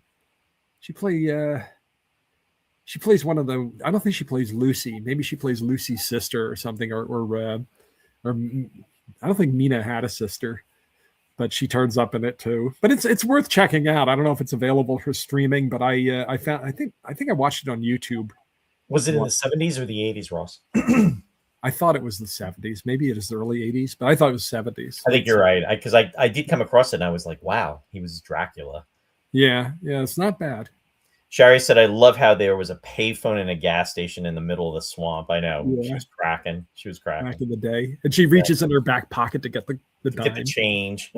of the. I don't think she plays Lucy. Maybe she plays Lucy's sister or something. Or I don't think Mina had a sister, but she turns up in it too. But it's worth checking out. I don't know if it's available for streaming, but I think I watched it on YouTube. Was it in the 70s or the 80s, Ross? I thought it was the 70s. Maybe it is the early 80s, but I thought it was 70s. I think you're right. Because I did come across it and I was like, wow, he was Dracula. Yeah, it's not bad. Sherry said, I love how there was a payphone in a gas station in the middle of the swamp. I know. Yeah. She was cracking. Back in the day. And she reaches in her back pocket to get the change.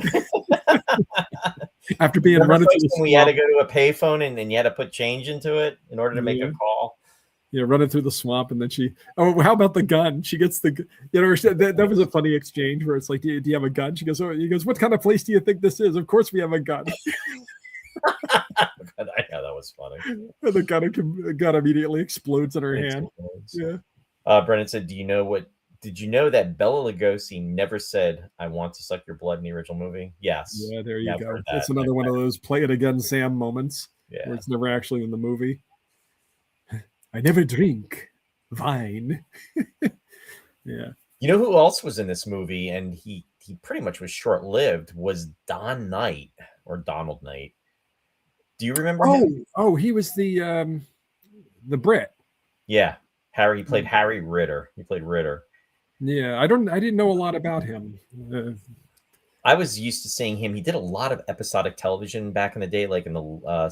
After being running through the swamp. We had to go to a payphone and you had to put change into it in order to make a call. Yeah, running through the swamp, and then how about the gun? She gets that was a funny exchange where it's like, do you have a gun? She goes, he goes, what kind of place do you think this is? Of course we have a gun. I know, that was funny. And the gun immediately explodes in her hand. Yeah. Brennan said, did you know that Bela Lugosi never said, I want to suck your blood in the original movie? Yes. Yeah, there you go. That's another one of those play it again, Sam moments where it's never actually in the movie. I never drink wine. Yeah. You know who else was in this movie, and he pretty much was short-lived, was Don Knight or Donald Knight. Do you remember him? Oh, he was the Brit. Yeah. He played Harry Ritter. He played Ritter. Yeah, I didn't know a lot about him. I was used to seeing him. He did a lot of episodic television back in the day, like in the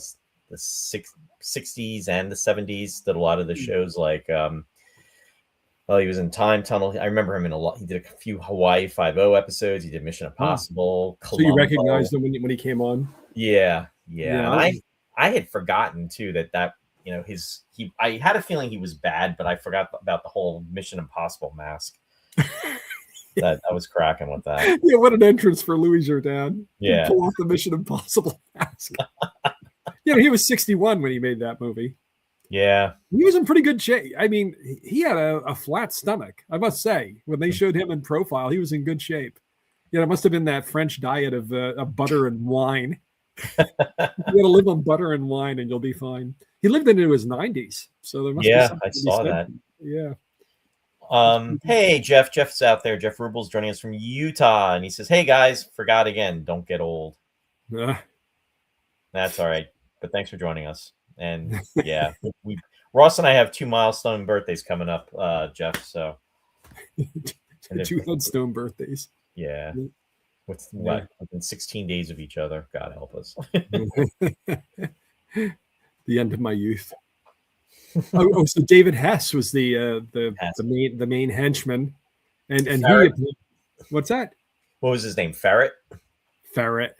60s and the 70s. Did a lot of the shows like well, he was in Time Tunnel. I remember him in a lot. He did a few Hawaii Five-O episodes. He did Mission Impossible, So you Columbo. recognized him when he came on? Yeah. Yeah, And I had forgotten too that I had a feeling he was bad, but I forgot about the whole Mission Impossible mask. that I was cracking with that. Yeah, what an entrance for Louis Jourdan. Yeah. Pull off the Mission Impossible mask. He was 61 when he made that movie. Yeah. He was in pretty good shape. I mean, he had a flat stomach, I must say. When they showed him in profile, he was in good shape. It must have been that French diet of butter and wine. You got to live on butter and wine and you'll be fine. He lived into his 90s. So there must be something I saw that. Yeah. Hey, Jeff's out there. Jeff Rubel's joining us from Utah, and he says, "Hey guys, forgot again. Don't get old." That's all right, but thanks for joining us. And yeah, Ross and I have 2 milestone birthdays coming up, Jeff. So 2 headstone birthdays. Yeah, within 16 days of each other. God help us. The end of my youth. So David Hess was the main henchman, and he, what's that? What was his name? Ferret.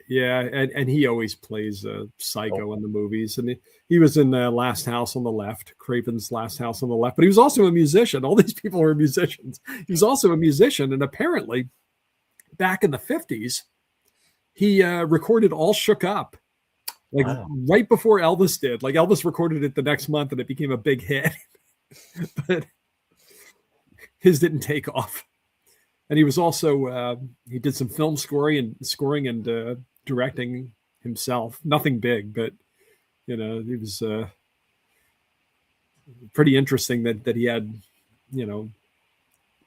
Yeah, and he always plays psycho in the movies, and he was in Last House on the Left, Craven's Last House on the Left, but he was also a musician. All these people were musicians. He was also a musician, and apparently, back in the 50s, he recorded All Shook Up. Right before Elvis did. Like Elvis recorded it the next month and it became a big hit. But his didn't take off. And he was also he did some film scoring and directing himself. Nothing big, but he was pretty interesting that he had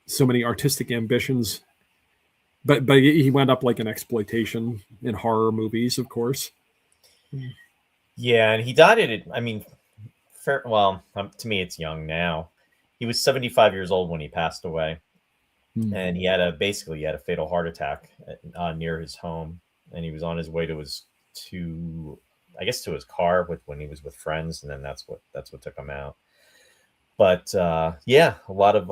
so many artistic ambitions. But he went up like an exploitation in horror movies, of course. Yeah, and he died at it. I mean, to me, it's young now. He was 75 years old when he passed away, and he had a fatal heart attack near his home, and he was on his way to his car when he was with friends, and then that's what took him out. But a lot of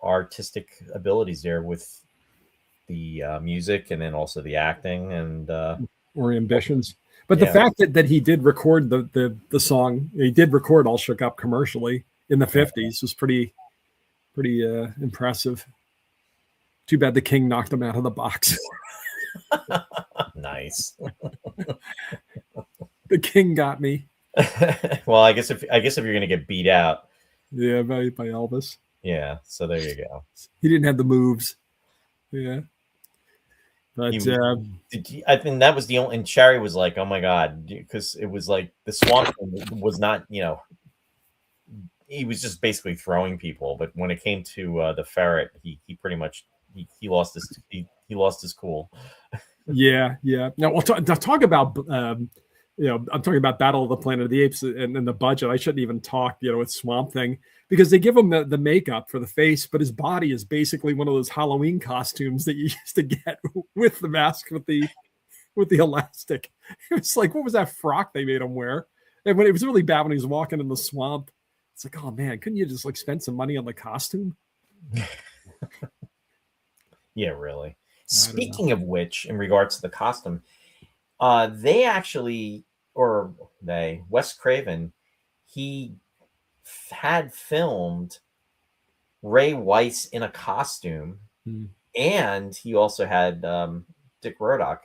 artistic abilities there with the music, and then also the acting and or ambitions. But the fact that he did record the song, he did record All Shook Up commercially in the 50s was pretty impressive. Too bad the King knocked him out of the box. Nice. The King got me. Well, I guess if you're gonna get beat out, by Elvis. Yeah, so there you go. He didn't have the moves. Yeah. But I think that was the only, and Sherry was like, "Oh my god," because it was like the swamp was not, he was just basically throwing people. But when it came to the ferret, he pretty much he lost his cool. Yeah. Now we'll talk about I'm talking about Battle of the Planet of the Apes and the budget. I shouldn't even talk, with Swamp Thing, because they give him the makeup for the face, but his body is basically one of those Halloween costumes that you used to get with the mask with the elastic. It was like, what was that frock they made him wear? And when it was really bad when he was walking in the swamp, it's like, oh man, couldn't you just spend some money on the costume? Yeah, really. Speaking of which, in regards to the costume, Wes Craven, he had filmed Ray Weiss in a costume, and he also had Dick Rodock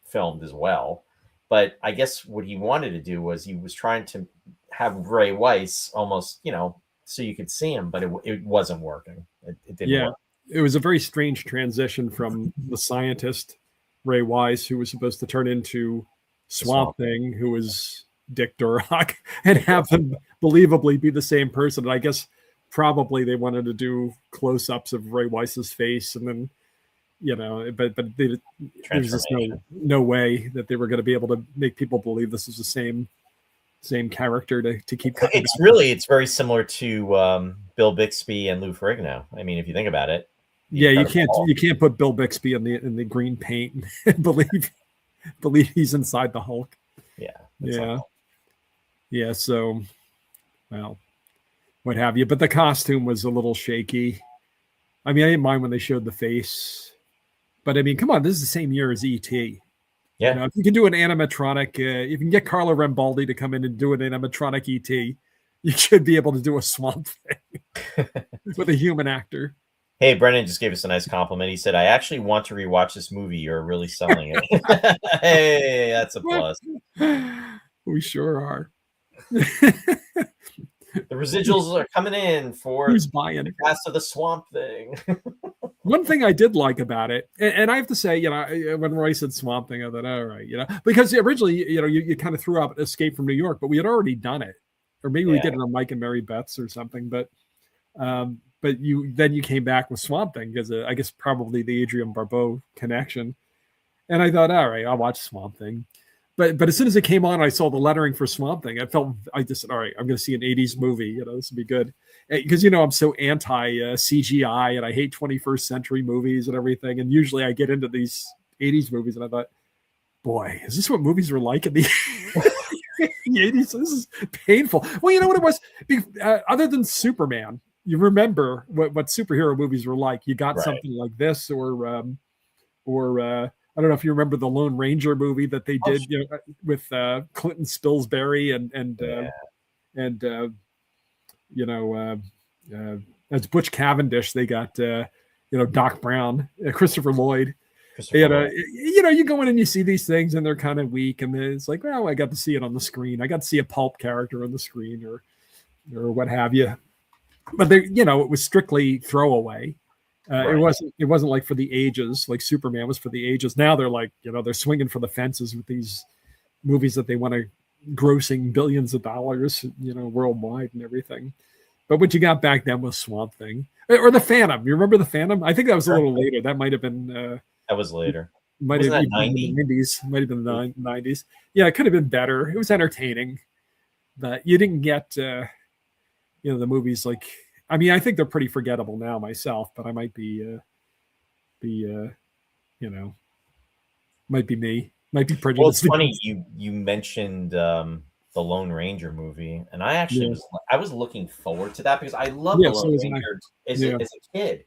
filmed as well. But I guess what he wanted to do was he was trying to have Ray Weiss almost, so you could see him, but it wasn't working. It didn't work. It was a very strange transition from the scientist Ray Wise, who was supposed to turn into Swamp Thing, who was Dick Durock, and have him believably be the same person. And I guess probably they wanted to do close-ups of Ray Wise's face, and then but there was just no way that they were going to be able to make people believe this is the same same character to keep cutting. It's very similar to Bill Bixby and Lou Ferrigno. I mean, if you think about it. Yeah, you can't put Bill Bixby in the green paint and believe he's inside the Hulk. Yeah. Yeah. So, well, what have you? But the costume was a little shaky. I mean, I didn't mind when they showed the face, but I mean, come on, this is the same year as E.T. Yeah. You know, if you can do an animatronic, you can get Carlo Rambaldi to come in and do an animatronic E.T. You should be able to do a Swamp Thing with a human actor. Hey, Brennan just gave us a nice compliment. He said, I actually want to rewatch this movie. You're really selling it. Hey, that's a plus. We sure are. The residuals are coming in for who's buying the cast of the Swamp Thing. One thing I did like about it, and I have to say, you know, when Roy said Swamp Thing, I thought, all right, you know, because originally, you know, you kind of threw out Escape from New York, but we had already done it. Or maybe we did it on Mike and Mary Beth's or something. But you came back with Swamp Thing because I guess probably the Adrienne Barbeau connection. And I thought, all right, I'll watch Swamp Thing. But as soon as it came on, I saw the lettering for Swamp Thing. I just said, all right, I'm going to see an 80s movie. You know, this would be good. Because, you know, I'm so anti CGI and I hate 21st century movies and everything. And usually I get into these 80s movies and I thought, boy, is this what movies were like in the 80s? This is painful. Well, you know what it was? Other than Superman, you remember what superhero movies were like. You got something like this or I don't know if you remember the Lone Ranger movie that they did with Clinton Spilsbury and as Butch Cavendish. They got Doc Brown, Christopher Lloyd. You go in and you see these things and they're kind of weak, and it's like, well, I got to see it on the screen. I got to see a pulp character on the screen or what have you. But it was strictly throwaway. It wasn't like for the ages, like Superman was for the ages. Now they're like, they're swinging for the fences with these movies that they want to grossing billions of dollars, worldwide and everything. But what you got back then was Swamp Thing or the Phantom. You remember the Phantom? I think that was a little later. That might have been. That was later. Might have been the 90s. Might have been the 90s. Yeah, it could have been better. It was entertaining, but you didn't get, the movies like. I mean, I think they're pretty forgettable now myself, but I might be might be me, might be prejudiced. Well, it's funny you mentioned the Lone Ranger movie, and I actually was looking forward to that because I love the Lone Ranger as a kid,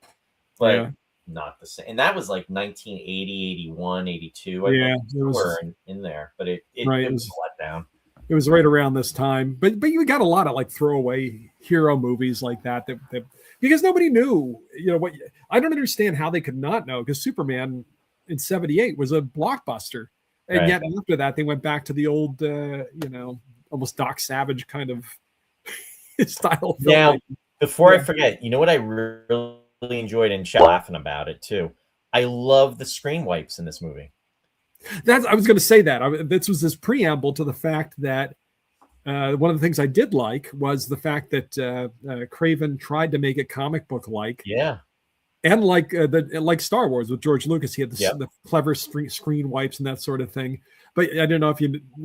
but not the same. And that was like 1980, 81, 82. I were in there, but it was a letdown. It was right around this time, but you got a lot of like throwaway hero movies like that because nobody knew, what. I don't understand how they could not know, because Superman in '78 was a blockbuster, and yet after that they went back to the old, almost Doc Savage kind of style. Now, before I forget, what I really enjoyed and laughing about it too. I love the screen wipes in this movie. I was going to say that. This was this preamble to the fact that one of the things I did like was the fact that Craven tried to make it comic book like. Yeah. And like Star Wars with George Lucas, he had the clever screen wipes and that sort of thing. But I don't know if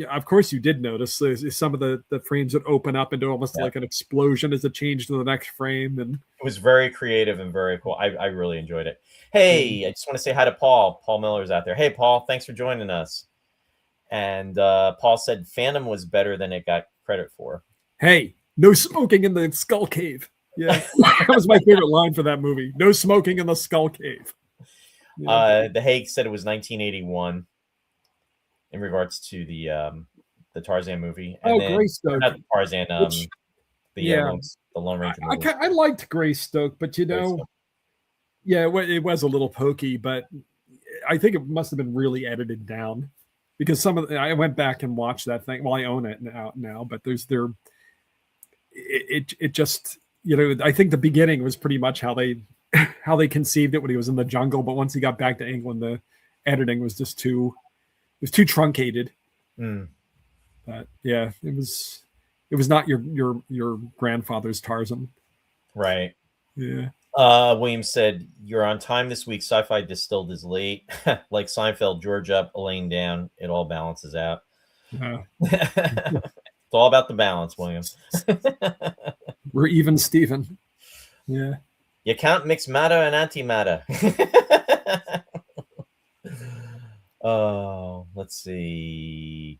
of course you did notice some of the frames would open up into almost like an explosion as it changed to the next frame. And it was very creative and very cool. I really enjoyed it. Hey, I just want to say hi to Paul. Paul Miller's out there. Hey, Paul, thanks for joining us. And Paul said Phantom was better than it got credit for. Hey, no smoking in the Skull Cave. Yeah, that was my favorite line for that movie. No smoking in the Skull Cave. Yeah. The Hague said it was 1981 in regards to the Tarzan movie. And Greystoke. Not the Tarzan, the Lone Ranger movie. I liked Greystoke, but it was a little pokey, but I think it must have been really edited down, because I went back and watched that thing. Well, I own it now, but it just, I think the beginning was pretty much how they conceived it when he was in the jungle. But once he got back to England, the editing was just too truncated. But yeah, it was not your grandfather's Tarzan. Right. Yeah. William said, "You're on time this week. Sci-Fi distilled is late. Like Seinfeld, George up, Elaine down. It all balances out." It's all about the balance, William. We're even, Steven. Yeah. You can't mix matter and antimatter. Oh, let's see.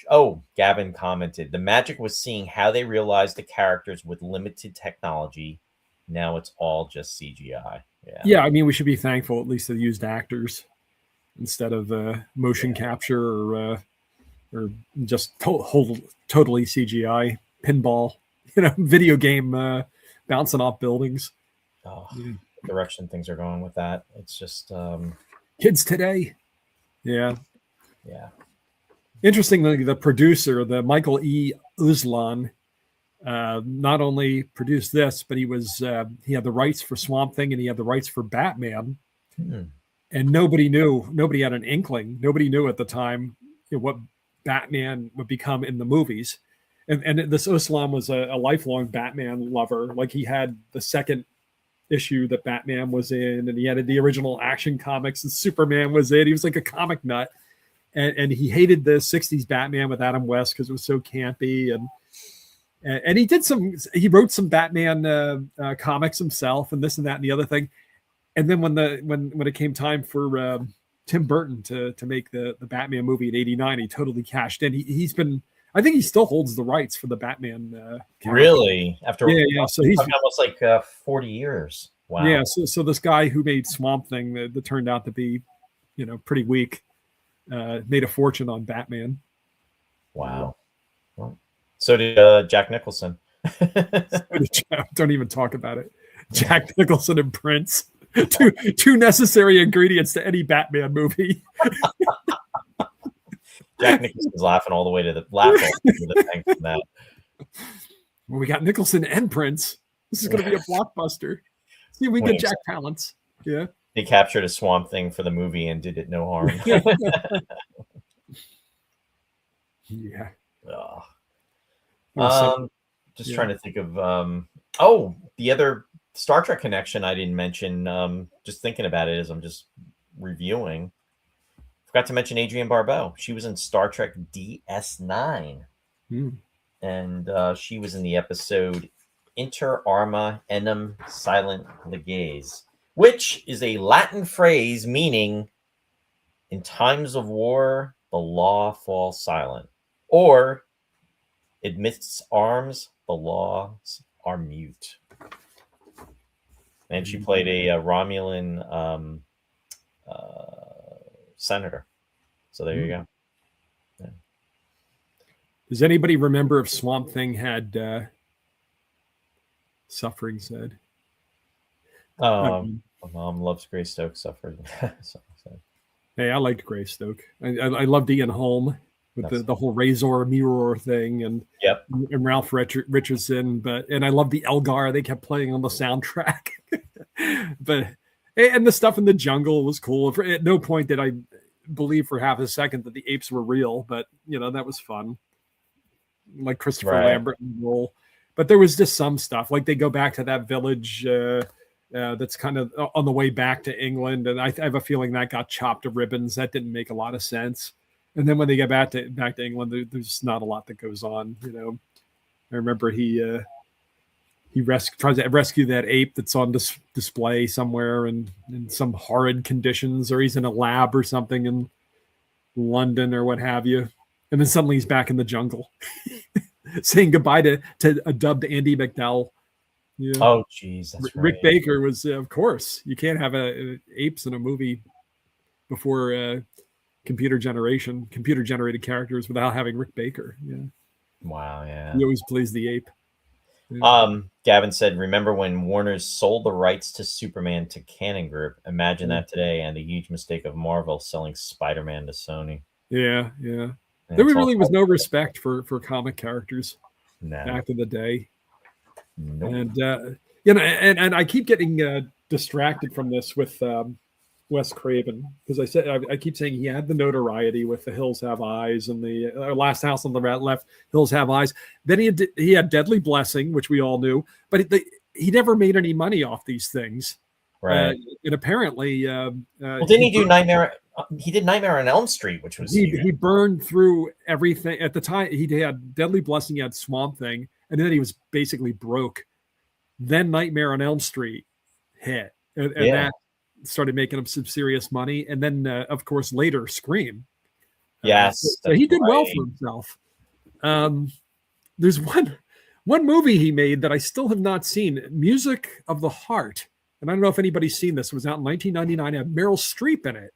Oh, Gavin commented, the magic was seeing how they realized the characters with limited technology. Now it's all just CGI. Yeah, I mean, we should be thankful at least they used actors instead of motion capture or just totally CGI pinball, video game bouncing off buildings. Oh, the direction things are going with that. It's just kids today. Yeah. Interestingly, the producer, the Michael E. Uslan, not only produced this, but he had the rights for Swamp Thing and he had the rights for Batman. And nobody knew. Nobody had an inkling. Nobody knew at the time what Batman would become in the movies. And this Uslan was a lifelong Batman lover. Like he had the second issue that Batman was in, and he had the original Action Comics and Superman was in. He was like a comic nut, and he hated the 60s Batman with Adam West because it was so campy, and he wrote some Batman comics himself and this and that and the other thing. And then when it came time for Tim Burton to make the Batman movie in '89, he totally cashed in. I think he still holds the rights for the Batman. Really? After so he's almost like 40 years. Wow. Yeah. So this guy who made Swamp Thing that turned out to be, pretty weak, made a fortune on Batman. Wow. Well, so did Jack Nicholson. Don't even talk about it. Jack Nicholson and Prince, two necessary ingredients to any Batman movie. Jack Nicholson's laughing all the way to the thing from that. Well, we got Nicholson and Prince. This is going to be a blockbuster. See, we get Jack Palance. Yeah. They captured a Swamp Thing for the movie and did it no harm. Yeah. Just trying to think of the other Star Trek connection I didn't mention. Just thinking about it as I'm just reviewing. Forgot to mention Adrienne Barbeau. She was in Star Trek DS9. And she was in the episode Inter Arma Enim Silent Leges, which is a Latin phrase meaning in times of war, the law falls silent. Or amidst arms, the laws are mute. And she played a Romulan senator. So there you go. Yeah. Does anybody remember if Swamp Thing had suffering said? My mom loves Greystoke suffering. Hey, I liked Greystoke. I loved Ian Holm with the whole Razor Mirror thing and Ralph Richardson, and I loved the Elgar they kept playing on the soundtrack. And the stuff in the jungle was cool. At no point did I believe for half a second that the apes were real, but that was fun. Like Christopher Lambert role. But there was just some stuff. Like they go back to that village that's kind of on the way back to England, and I have a feeling that got chopped to ribbons. That didn't make a lot of sense. And then when they get back to England, there's not a lot that goes on. I remember he tries to rescue that ape that's on display somewhere in some horrid conditions, or he's in a lab or something in London or what have you. And then suddenly he's back in the jungle saying goodbye to a dubbed Andy McDowell. Yeah. Oh, geez. That's Rick right. Baker was, of course, you can't have apes in a movie before computer generated characters without having Rick Baker. Yeah. Wow. Yeah. He always plays the ape. Yeah. Gavin said, remember when Warner's sold the rights to Superman to Canon Group? Imagine that today, and the huge mistake of Marvel selling Spider-Man to Sony. Yeah. There really was no respect for comic characters back in the day. Nope. And I keep getting distracted from this with Wes Craven, because I keep saying he had the notoriety with The Hills Have Eyes and the Last House on the Left, Hills Have Eyes. Then he had Deadly Blessing, which we all knew, but he never made any money off these things. Right. And apparently, didn't he do Nightmare He did Nightmare on Elm Street, which was huge. He burned through everything at the time. He had Deadly Blessing, he had Swamp Thing, and then he was basically broke. Then Nightmare on Elm Street hit, and that started making him some serious money. And then, of course, later Scream. Yes, so he did well for himself. There's one movie he made that I still have not seen, Music of the Heart. And I don't know if anybody's seen this. It was out in 1999. It had Meryl Streep in it.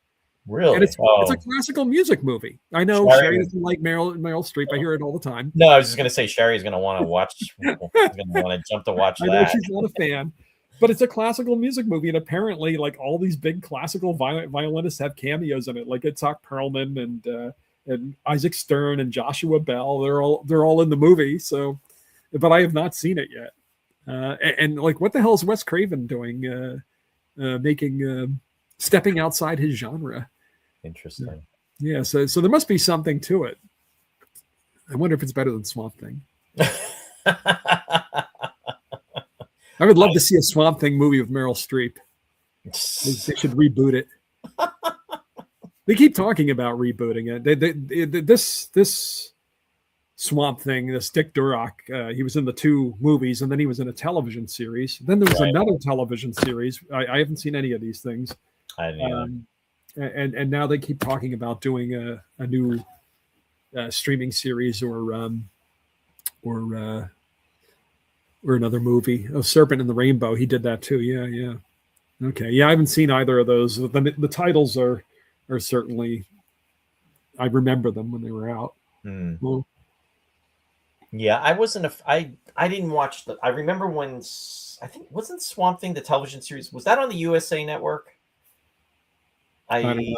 Really? And it's a classical music movie. I know Sherry doesn't like Meryl Streep. I hear it all the time. No, I was just going to say Sherry's going to want to watch. She's going to want to jump to watch that. I know she's not a fan. But it's a classical music movie, and apparently, like, all these big classical violinists have cameos in it, like Itzhak Perlman and Isaac Stern and Joshua Bell. They're all in the movie. So, but I have not seen it yet. And like, what the hell is Wes Craven doing? Stepping outside his genre. Interesting. Yeah. So there must be something to it. I wonder if it's better than Swamp Thing. I would love to see a Swamp Thing movie with Meryl Streep. They should reboot it. They keep talking about rebooting it. This Swamp Thing, this Dick Durock, he was in the 2 movies, and then he was in a television series. Then there was another television series. I haven't seen any of these things. I didn't and now they keep talking about doing a new streaming series or another movie. Oh, Serpent in the Rainbow. He did that too. Yeah. Okay. Yeah, I haven't seen either of those. The titles are certainly, I remember them when they were out. Well, yeah, I wasn't I didn't watch I remember when, I think, wasn't Swamp Thing the television series? Was that on the USA Network? I don't know.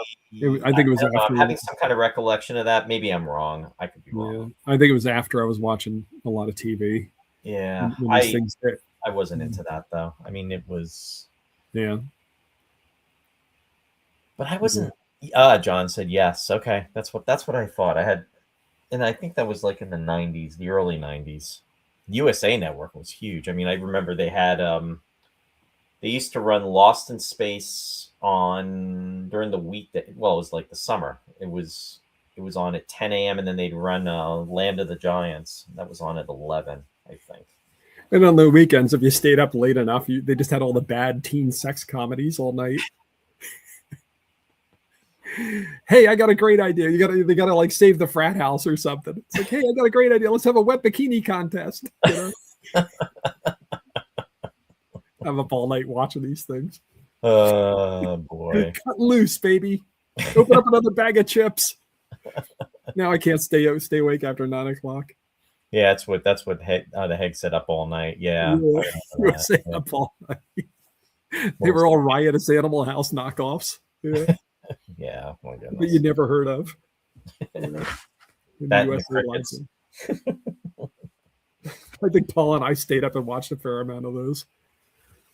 I think it was after. I'm having some kind of recollection of that. Maybe I'm wrong. I could be wrong. Yeah, I think it was after I was watching a lot of TV. Yeah, I wasn't into that though. I mean, it was. Yeah. But I wasn't. John said yes. Okay, that's what I thought. I had, and I think that was like in the 90s, the early 90s. USA Network was huge. I mean, I remember they had they used to run Lost in Space on during the week it was like the summer. It was on at 10 a.m. and then they'd run Land of the Giants. That was on at 11, I think. And on the weekends, if you stayed up late enough, they just had all the bad teen sex comedies all night. Hey, I got a great idea. They gotta like save the frat house or something. It's like, hey, I got a great idea. Let's have a wet bikini contest. You know? I'm up all night watching these things. Oh boy. Cut loose, baby. Open up another bag of chips. Now I can't stay awake after 9 o'clock. Yeah, that's what the Heg said, up all night. Yeah. Up all night. They were all riotous Animal House knockoffs. Yeah. Yeah, my goodness. That you never heard of. That I think Paul and I stayed up and watched a fair amount of those.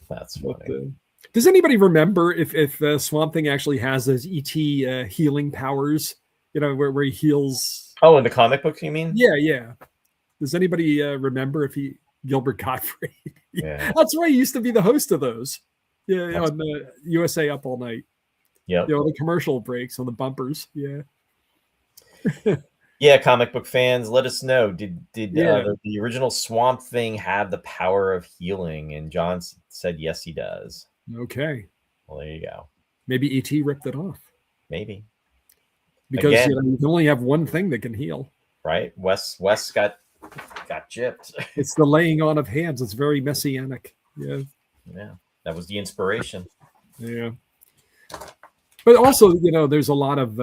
That's funny. Does anybody remember if Swamp Thing actually has those ET healing powers? You know, where he heals. Oh, in the comic books, you mean? Yeah. Does anybody remember if Gilbert Gottfried? Yeah, that's right. He used to be the host of those. Yeah, on the USA Up All Night. Yeah, the commercial breaks on the bumpers. Yeah. Yeah, comic book fans, let us know. Did the original Swamp Thing have the power of healing? And John said yes, he does. Okay. Well, there you go. Maybe ET ripped it off. Maybe. Because you can only have one thing that can heal. Right. Wes got gypped. It's the laying on of hands. It's very messianic. Yeah. Yeah. That was the inspiration. Yeah. But also, there's a lot of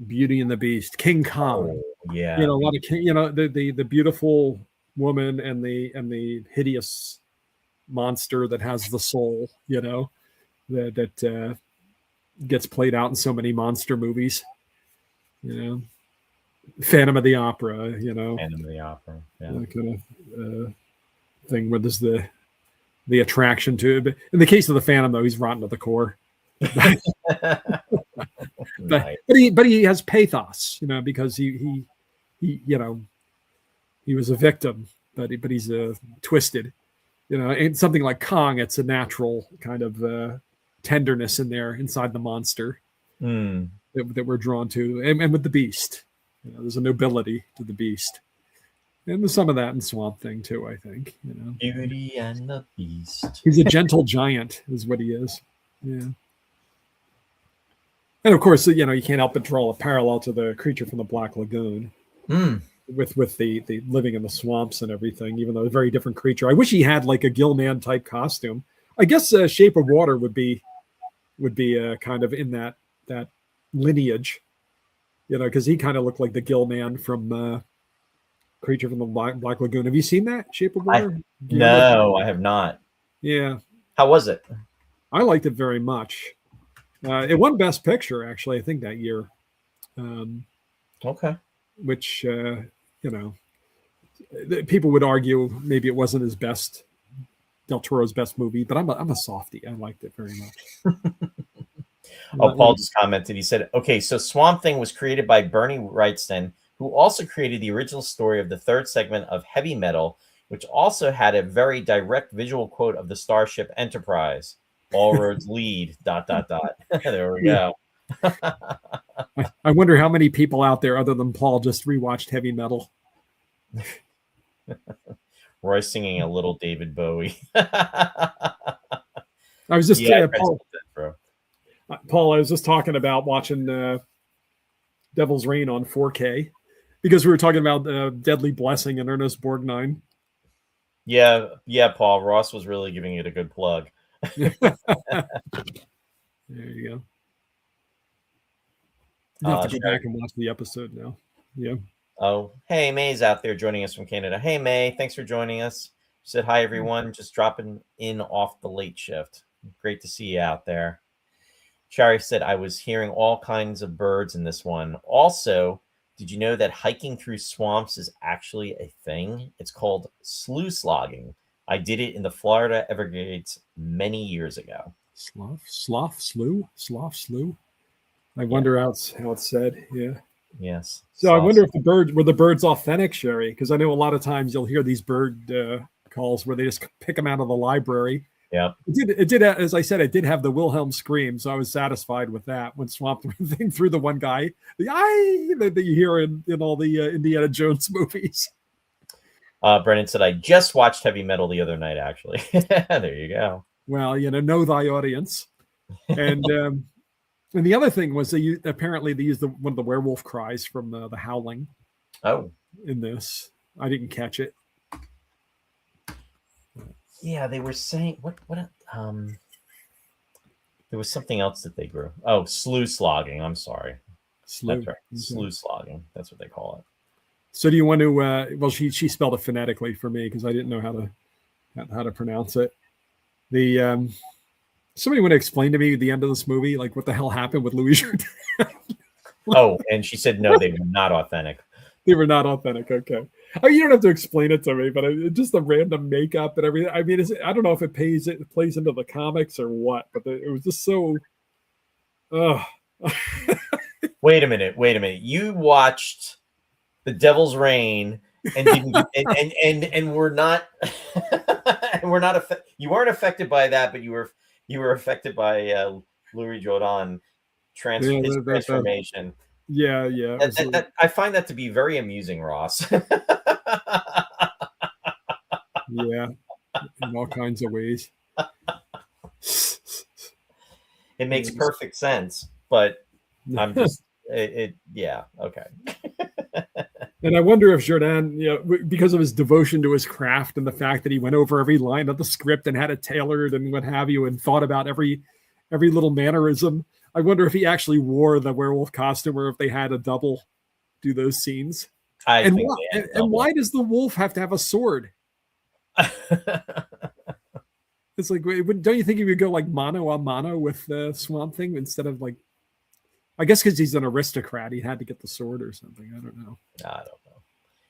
Beauty and the Beast, King Kong. Oh, yeah. A lot of the beautiful woman and the hideous monster that has the soul, that gets played out in so many monster movies. Phantom of the Opera, Phantom of the Opera. Yeah. That kind of thing where there's the attraction to it. But in the case of the Phantom, though, he's rotten to the core. but he has pathos, because he was a victim, but he's twisted, and something like Kong, it's a natural kind of tenderness in there inside the monster Mm. that we're drawn to, and with the beast. There's a nobility to the beast. And there's some of that in Swamp Thing too, I think. Beauty and the Beast. He's a gentle giant, is what he is. Yeah. And of course, you can't help but draw a parallel to the creature from the Black Lagoon, with the living in the swamps and everything. Even though a very different creature. I wish he had like a Gillman type costume. I guess Shape of Water would be kind of in that lineage, because he kind of looked like the Gillman from. Creature from the Black Lagoon. Have you seen that Shape of Water? No, I have not. Yeah. How was it? I liked it very much. It won Best Picture, actually, I think that year. Okay. Which, people would argue maybe it wasn't his best, Del Toro's best movie, but I'm a softie. I liked it very much. Paul just commented. He said, okay, so Swamp Thing was created by Bernie Wrightson, who also created the original story of the third segment of Heavy Metal, which also had a very direct visual quote of the Starship Enterprise. All roads lead, ... There we go. I wonder how many people out there other than Paul just rewatched Heavy Metal. Roy singing a little David Bowie. I was just Paul, I was just talking about watching Devil's Reign on 4K. Because we were talking about Deadly Blessing and Ernest Borgnine. Yeah, Paul. Ross was really giving it a good plug. There you go. You have to go back and watch the episode now. Yeah. Oh, hey, May's out there joining us from Canada. Hey, May, thanks for joining us. She said, hi, everyone. Just dropping in off the late shift. Great to see you out there. Shari said, I was hearing all kinds of birds in this one. Also, did you know that hiking through swamps is actually a thing? It's called sluice logging. I did it in the Florida Everglades many years ago. Slough, slew. I wonder how it's said. Yeah. Yes. So I wonder if the birds authentic, Sherry, because I know a lot of times you'll hear these bird calls where they just pick them out of the library. Yeah. It did, as I said, it did have the Wilhelm scream, so I was satisfied with that when Swamp Thing threw the one guy, the "ay" that you hear in all the Indiana Jones movies. Brennan said, I just watched Heavy Metal the other night, actually. There you go. Well, know thy audience. And and the other thing was apparently they used one of the werewolf cries from the Howling. Oh. In this. I didn't catch it. Yeah, they were saying what there was something else that they grew. Oh, sluice logging. I'm sorry. That's right. Sluice logging. That's what they call it. So do you want to well she spelled it phonetically for me because I didn't know how to pronounce it. The somebody want to explain to me the end of this movie, like what the hell happened with Louis Jourdan? Oh, and she said no, they were not authentic. They were not authentic. Okay. Oh, you don't have to explain it to me, but just the random makeup and everything. I mean, I don't know if it plays into the comics or what, but it was just so. Wait a minute. You watched The Devil's Reign and didn't, and we're not, and we're not. You weren't affected by that, but you were affected by Louis Jourdan transformation. Yeah. I find that to be very amusing, Ross. Yeah, in all kinds of ways. It makes perfect sense, but I'm just yeah, okay. And I wonder if Jourdan, because of his devotion to his craft and the fact that he went over every line of the script and had it tailored and what have you, and thought about every little mannerism. I wonder if he actually wore the werewolf costume or if they had a double do those scenes. And why does the wolf have to have a sword? It's like, don't you think he would go like mano a mano with the Swamp Thing instead of like, I guess because he's an aristocrat, he had to get the sword or something. I don't know. I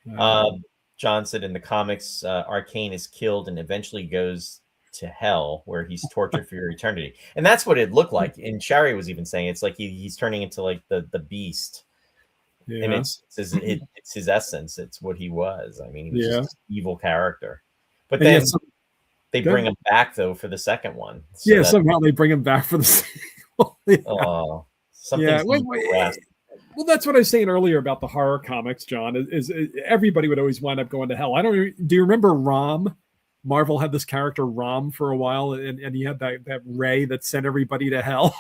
don't know. John said in the comics, Arcane is killed and eventually goes to hell where he's tortured for eternity, and that's what it looked like. And Shari was even saying it's like he's turning into like the beast. Yeah. And it's his essence. It's what he was. I mean, he was just an evil character. But then They bring him back though for the second one. So somehow they bring him back for the sequel. Oh, well, that's what I was saying earlier about the horror comics, John. Is everybody would always wind up going to hell. Do you remember Rom? Marvel had this character Rom for a while, and he had that ray that sent everybody to hell.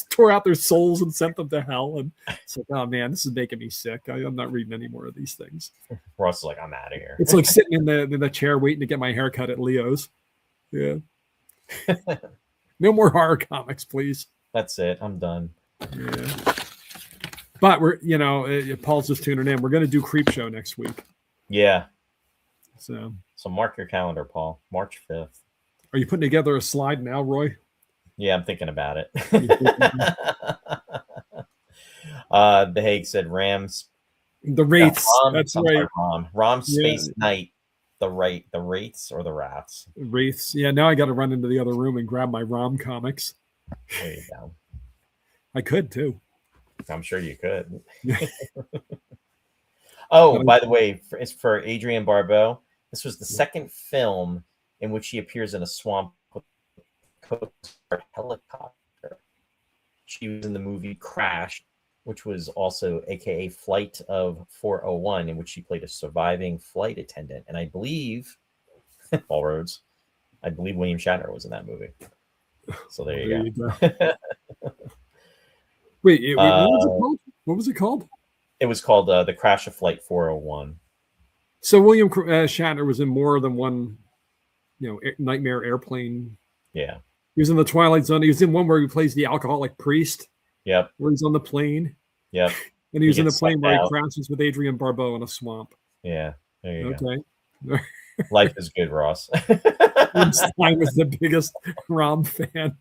Tore out their souls and sent them to hell. And it's like, oh man, this is making me sick. I'm not reading any more of these things. Ross is like, I'm out of here. It's like sitting in the chair waiting to get my hair cut at Leo's. Yeah. No more horror comics, please. That's it. I'm done. Yeah. But Paul's just tuning in. We're going to do Creepshow next week. Yeah. So mark your calendar, Paul. March 5th. Are you putting together a slide now, Roy? Yeah, I'm thinking about it. The Hague said Rams. The Wraiths. That's right. Rom Space Knight. The Wraiths or the Rats? Wraiths. Yeah, now I got to run into the other room and grab my Rom comics. There you go. I could too. I'm sure you could. Oh, by the way, it's for Adrienne Barbeau. This was the second film in which she appears in a swamp with a helicopter. She was in the movie Crash, which was also AKA Flight of 401, in which she played a surviving flight attendant. And I believe, Paul Rhodes, William Shatner was in that movie. So there you go. Wait, what was it called? It was called The Crash of Flight 401. So William Shatner was in more than one, nightmare airplane. Yeah. He was in The Twilight Zone. He was in one where he plays the alcoholic priest. Yep. Where he's on the plane. Yep. And he was in the plane where he crashes with Adrienne Barbeau in a swamp. Yeah. There you go. Life is good, Ross. I was the biggest Rom fan.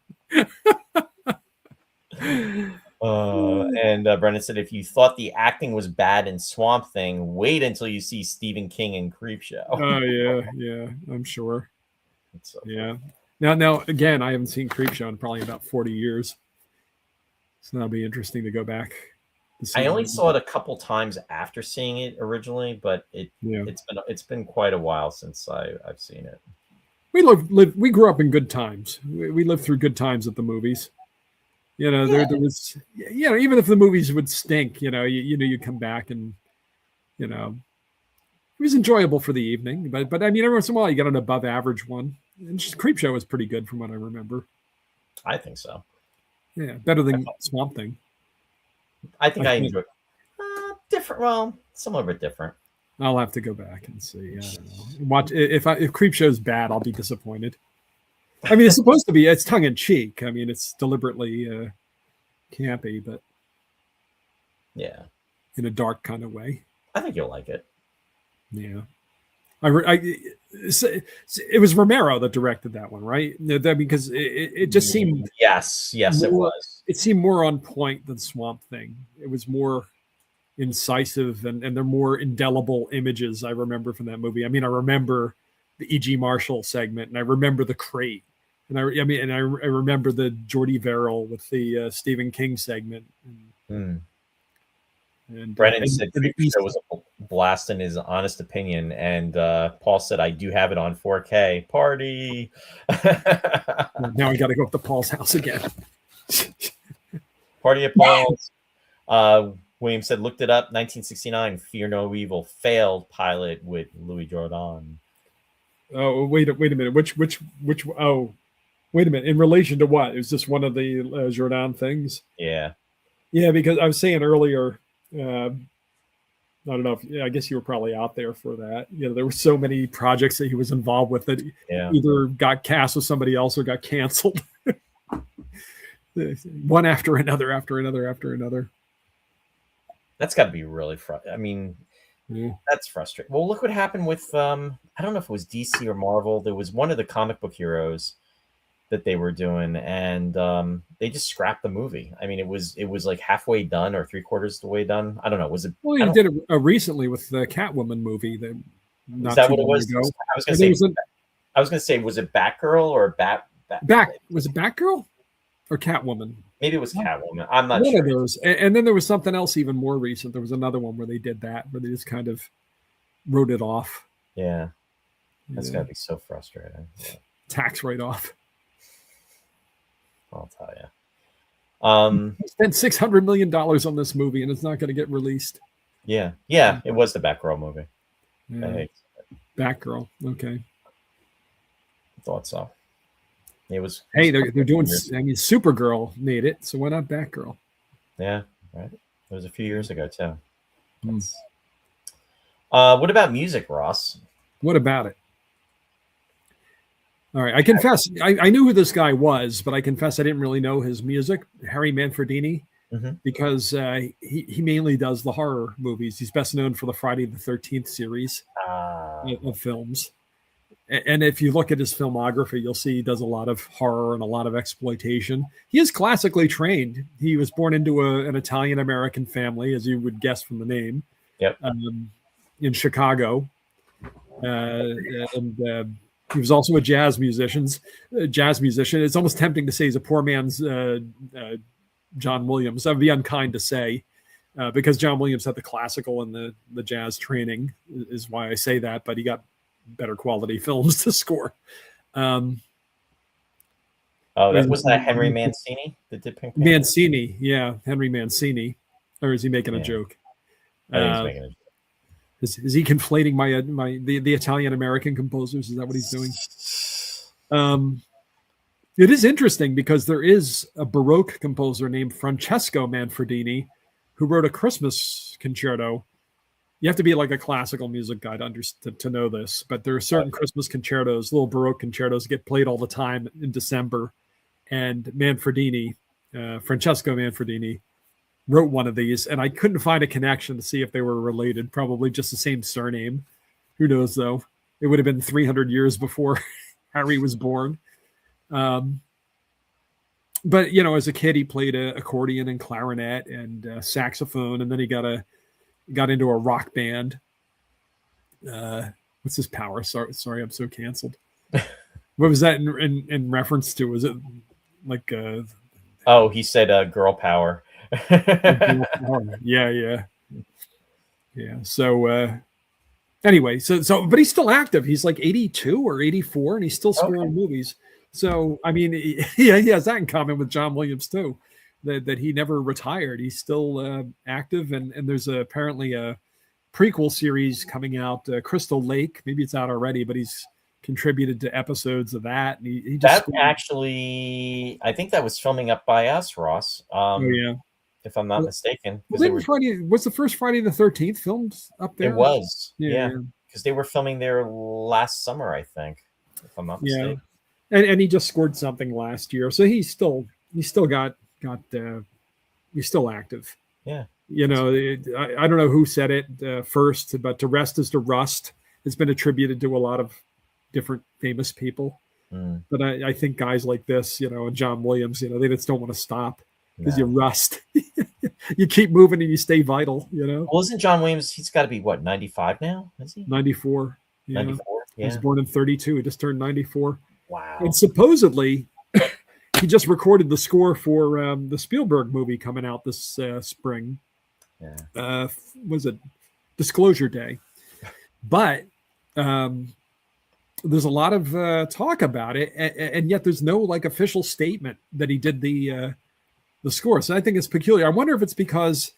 And Brendan said, if you thought the acting was bad in Swamp Thing, wait until you see Stephen King in Creepshow. Oh, yeah, I'm sure. So yeah. Now, again, I haven't seen Creepshow in probably about 40 years. So that'll be interesting to go back. I only saw it a couple times after seeing it originally, but it's been quite a while since I've seen it. We grew up in good times. We lived through good times at the movies. There was, even if the movies would stink, you'd come back and, it was enjoyable for the evening. But I mean, every once in a while you get an above average one. And just Creepshow was pretty good from what I remember. I think so. Yeah, better than Swamp Thing. I think I enjoyed different. Well, some of it different. I'll have to go back and see. I don't know. Watch if Creepshow's bad, I'll be disappointed. I mean, it's supposed to be. It's tongue in cheek. I mean, it's deliberately campy, but yeah, in a dark kind of way. I think you'll like it. Yeah, it was Romero that directed that one, right? Because it just seemed yes, it was. It seemed more on point than Swamp Thing. It was more incisive, and they're more indelible images I remember from that movie. I mean, I remember the E.G. Marshall segment, and I remember the crate, and I remember the Jordy Verrill with the Stephen King segment. And Brennan said Creepshow was a blast in his honest opinion, and Paul said, "I do have it on 4K. Party!" Now I got to go up to Paul's house again. Party at Paul's. William said, "Looked it up. 1969. Fear No Evil failed pilot with Louis Jordan." Oh, wait a minute. Which? Oh, wait a minute. In relation to what? Is this one of the Jordan things? Yeah. Yeah, because I was saying earlier. I don't know if I guess you were probably out there for that. There were so many projects that he was involved with that either got cast with somebody else or got canceled. One after another. That's got to be really frustrating. I mean, that's frustrating. Well, look what happened with I don't know if it was DC or Marvel. There was one of the comic book heroes that they were doing, and they just scrapped the movie. I mean, it was like halfway done or 3/4 the way done. I don't know. Was it? Well, you did it recently with the Catwoman movie. Is that what it was? Ago. I was going to say, was it Batgirl or Was it Batgirl or Catwoman? Maybe it was Catwoman. I'm not sure. One of those. And then there was something else even more recent. There was another one where they did that, where they just kind of wrote it off. Yeah. That's got to be so frustrating. Tax write-off. I'll tell you. I spent $600 million on this movie, and it's not going to get released. Yeah, it was the Batgirl movie. Yeah. Batgirl. Okay. I thought so. It was. Hey, they're doing. I mean, Supergirl made it, so why not Batgirl? Yeah, right. It was a few years ago too. What about music, Ross? What about it? All right, I confess, I knew who this guy was, but I confess I didn't really know his music, Harry Manfredini, because he mainly does the horror movies. He's best known for the Friday the 13th series of films. And if you look at his filmography, you'll see he does a lot of horror and a lot of exploitation. He is classically trained. He was born into an Italian-American family, as you would guess from the name, in Chicago. And he was also a jazz musician. It's almost tempting to say he's a poor man's John Williams. That would be unkind to say, because John Williams had the classical and the jazz training, is why I say that. But he got better quality films to score. That wasn't that Henry Mancini that did Pink Panther? Mancini, yeah, Henry Mancini. Or is he making a joke? I think he's making a joke. Is he conflating the Italian American composers? Is that what he's doing? It is interesting because there is a Baroque composer named Francesco Manfredini who wrote a Christmas concerto. You have to be like a classical music guy to know this, but there are certain Christmas concertos, little Baroque concertos, get played all the time in December. And Francesco Manfredini, wrote one of these, and I couldn't find a connection to see if they were related. Probably just the same surname. Who knows, though? It would have been 300 years before Harry was born. But, as a kid, he played accordion and clarinet and saxophone, and then he got into a rock band. What's his power? Sorry, I'm so canceled. What was that in reference to? Was it like... he said girl power. Yeah. So anyway, so but he's still active. He's like 82 or 84, and he's still scoring movies. So I mean, he has that in common with John Williams too, that he never retired. He's still active, and there's apparently a prequel series coming out, Crystal Lake. Maybe it's out already, but he's contributed to episodes of that. And he just actually, I think that was filming up by us, Ross. If I'm not mistaken. Was the first Friday the 13th filmed up there? It was, yeah. Because they were filming there last summer, I think, if I'm not mistaken. And he just scored something last year, so he's still got he's still active. Yeah. I don't know who said it first, but to rest is to rust. It's been attributed to a lot of different famous people. But I think guys like this, and John Williams, they just don't want to stop. Because you rust. You keep moving and you stay vital, Well, isn't John Williams, he's got to be, 95 now? Is he? 94. 94? Yeah. He was born in 32. He just turned 94. Wow. And supposedly, he just recorded the score for the Spielberg movie coming out this spring. Yeah. Was it Disclosure Day? But there's a lot of talk about it, and yet there's no, official statement that he did the score. So I think it's peculiar. I wonder if it's because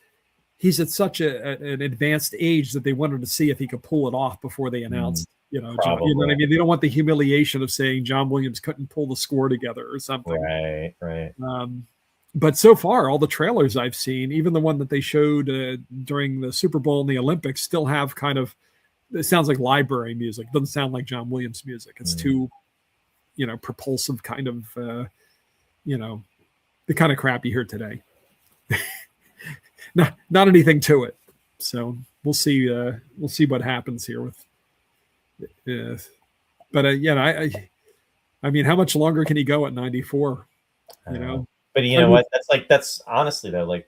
he's at such an advanced age that they wanted to see if he could pull it off before they announced, John, you know what I mean? They don't want the humiliation of saying John Williams couldn't pull the score together or something. Right. But so far, all the trailers I've seen, even the one that they showed during the Super Bowl and the Olympics, still have kind of, it sounds like library music. It doesn't sound like John Williams music. It's too, propulsive kind of, the kind of crap you hear today. Not anything to it. So we'll see what happens here with. But I mean, how much longer can he go at 94? But what? That's honestly though,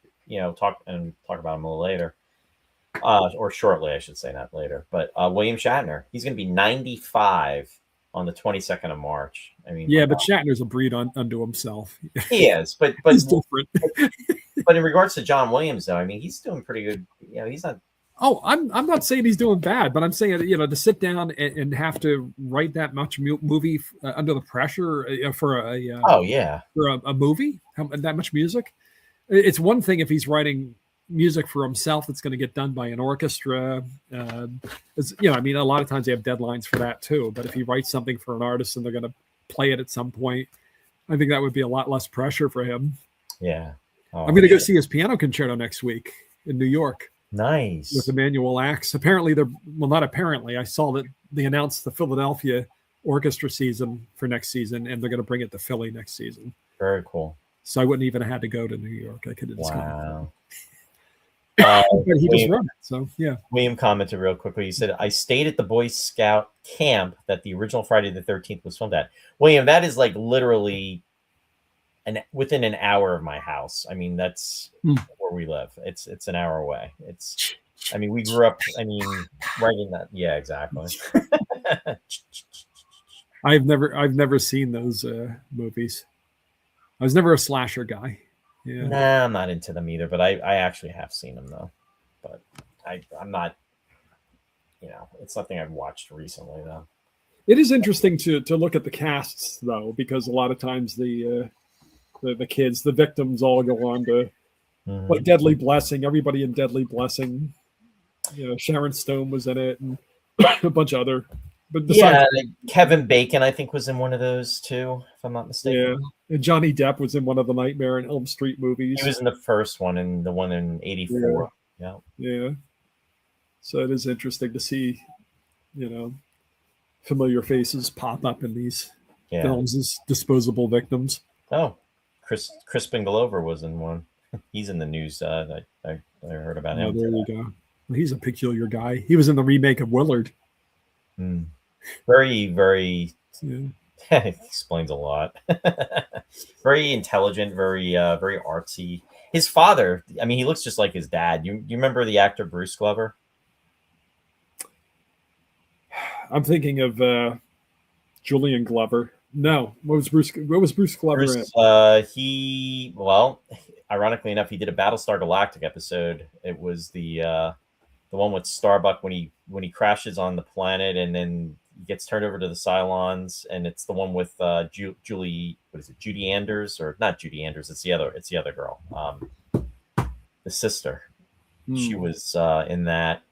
talk about him a little later, or shortly, I should say, not later. But William Shatner, he's going to be 95 on the 22nd of March. I mean, but Shatner's a breed unto himself. He is, but he's different. But in regards to John Williams, though, I mean, he's doing pretty good. He's not Oh, I'm not saying he's doing bad, but I'm saying to sit down and have to write that much movie under the pressure for Oh yeah, a movie, that much music. It's one thing if he's writing music for himself that's going to get done by an orchestra. I mean, a lot of times they have deadlines for that too. But if he writes something for an artist and they're going to play it at some point, I think that would be a lot less pressure for him. Yeah. Oh, I'm going to go see his piano concerto next week in New York. Nice. With Emmanuel Axe. Apparently, not apparently. I saw that they announced the Philadelphia orchestra season for next season, and they're going to bring it to Philly next season. Very cool. So I wouldn't even have had to go to New York. I could have just wow. But he just wrote it. So yeah. William commented real quickly. He said, "I stayed at the Boy Scout camp that the original Friday the 13th was filmed at." William, that is like literally within an hour of my house. I mean, that's where we live. It's an hour away. I mean, we grew up, right in that. Yeah, exactly. I've never seen those movies. I was never a slasher guy. Yeah. Nah, I'm not into them either, but I actually have seen them though. But I'm not, it's something I've watched recently though. It is interesting to look at the casts though, because a lot of times the kids, the victims, all go on to like Deadly Blessing. Everybody in Deadly Blessing, Sharon Stone was in it, and a bunch of other. But Kevin Bacon, I think, was in one of those too, if I'm not mistaken. Yeah, and Johnny Depp was in one of the Nightmare on Elm Street movies. He was in the first one and the one in '84. Yeah. So it is interesting to see, familiar faces pop up in these films as disposable victims. Oh, Crispin Glover was in one. He's in the news. I heard about him. There you go. Well, he's a peculiar guy. He was in the remake of Willard. Very, very. Explains a lot. Very intelligent. Very, very artsy. His father. I mean, he looks just like his dad. You remember the actor Bruce Glover? I'm thinking of Julian Glover. No, what was Bruce Glover in? Ironically enough, he did a Battlestar Galactica episode. It was the one with Starbuck when he crashes on the planet and then gets turned over to the Cylons, and it's the one with Julie. What is it? Judy Anders, or not Judy Anders? It's the other girl. The sister. She was in that.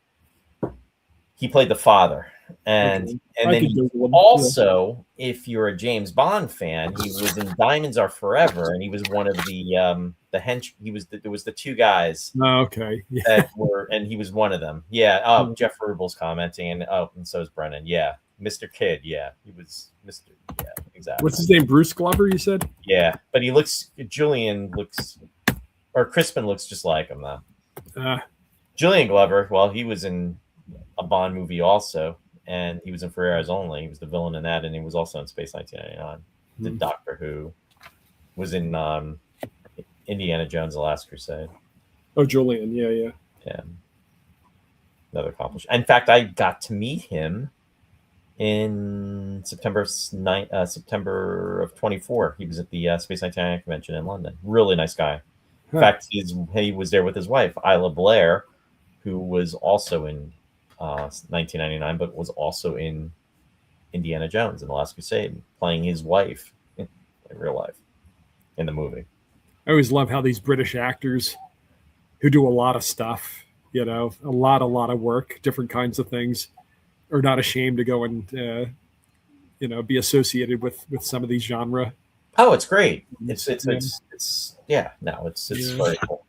He played the father. And then also, if you're a James Bond fan, he was in Diamonds Are Forever, and he was one of the hench. There was the two guys. Oh, okay. Yeah. That were, and he was one of them. Yeah. Oh, Jeff Rubel's commenting, and so is Brennan. Yeah, Mr. Kidd. Yeah, he was Mr. Yeah, exactly. What's his name? Bruce Glover, you said? Yeah, but Crispin looks just like him though. Julian Glover. Well, he was in a Bond movie also. And he was in For Your Eyes Only. He was the villain in that, and he was also in Space 1999. Did Doctor Who. Was in Indiana Jones: The Last Crusade. Oh, Julian, yeah. Another accomplishment. In fact, I got to meet him in September of 24. He was at the Space 1999 convention in London. Really nice guy. In fact, he was there with his wife, Isla Blair, who was also in 1999, but was also in Indiana Jones and The Last Crusade, playing his wife in real life in the movie. I always love how these British actors who do a lot of stuff, a lot of work, different kinds of things, are not ashamed to go and be associated with some of these genre. Oh, it's great. It's very cool.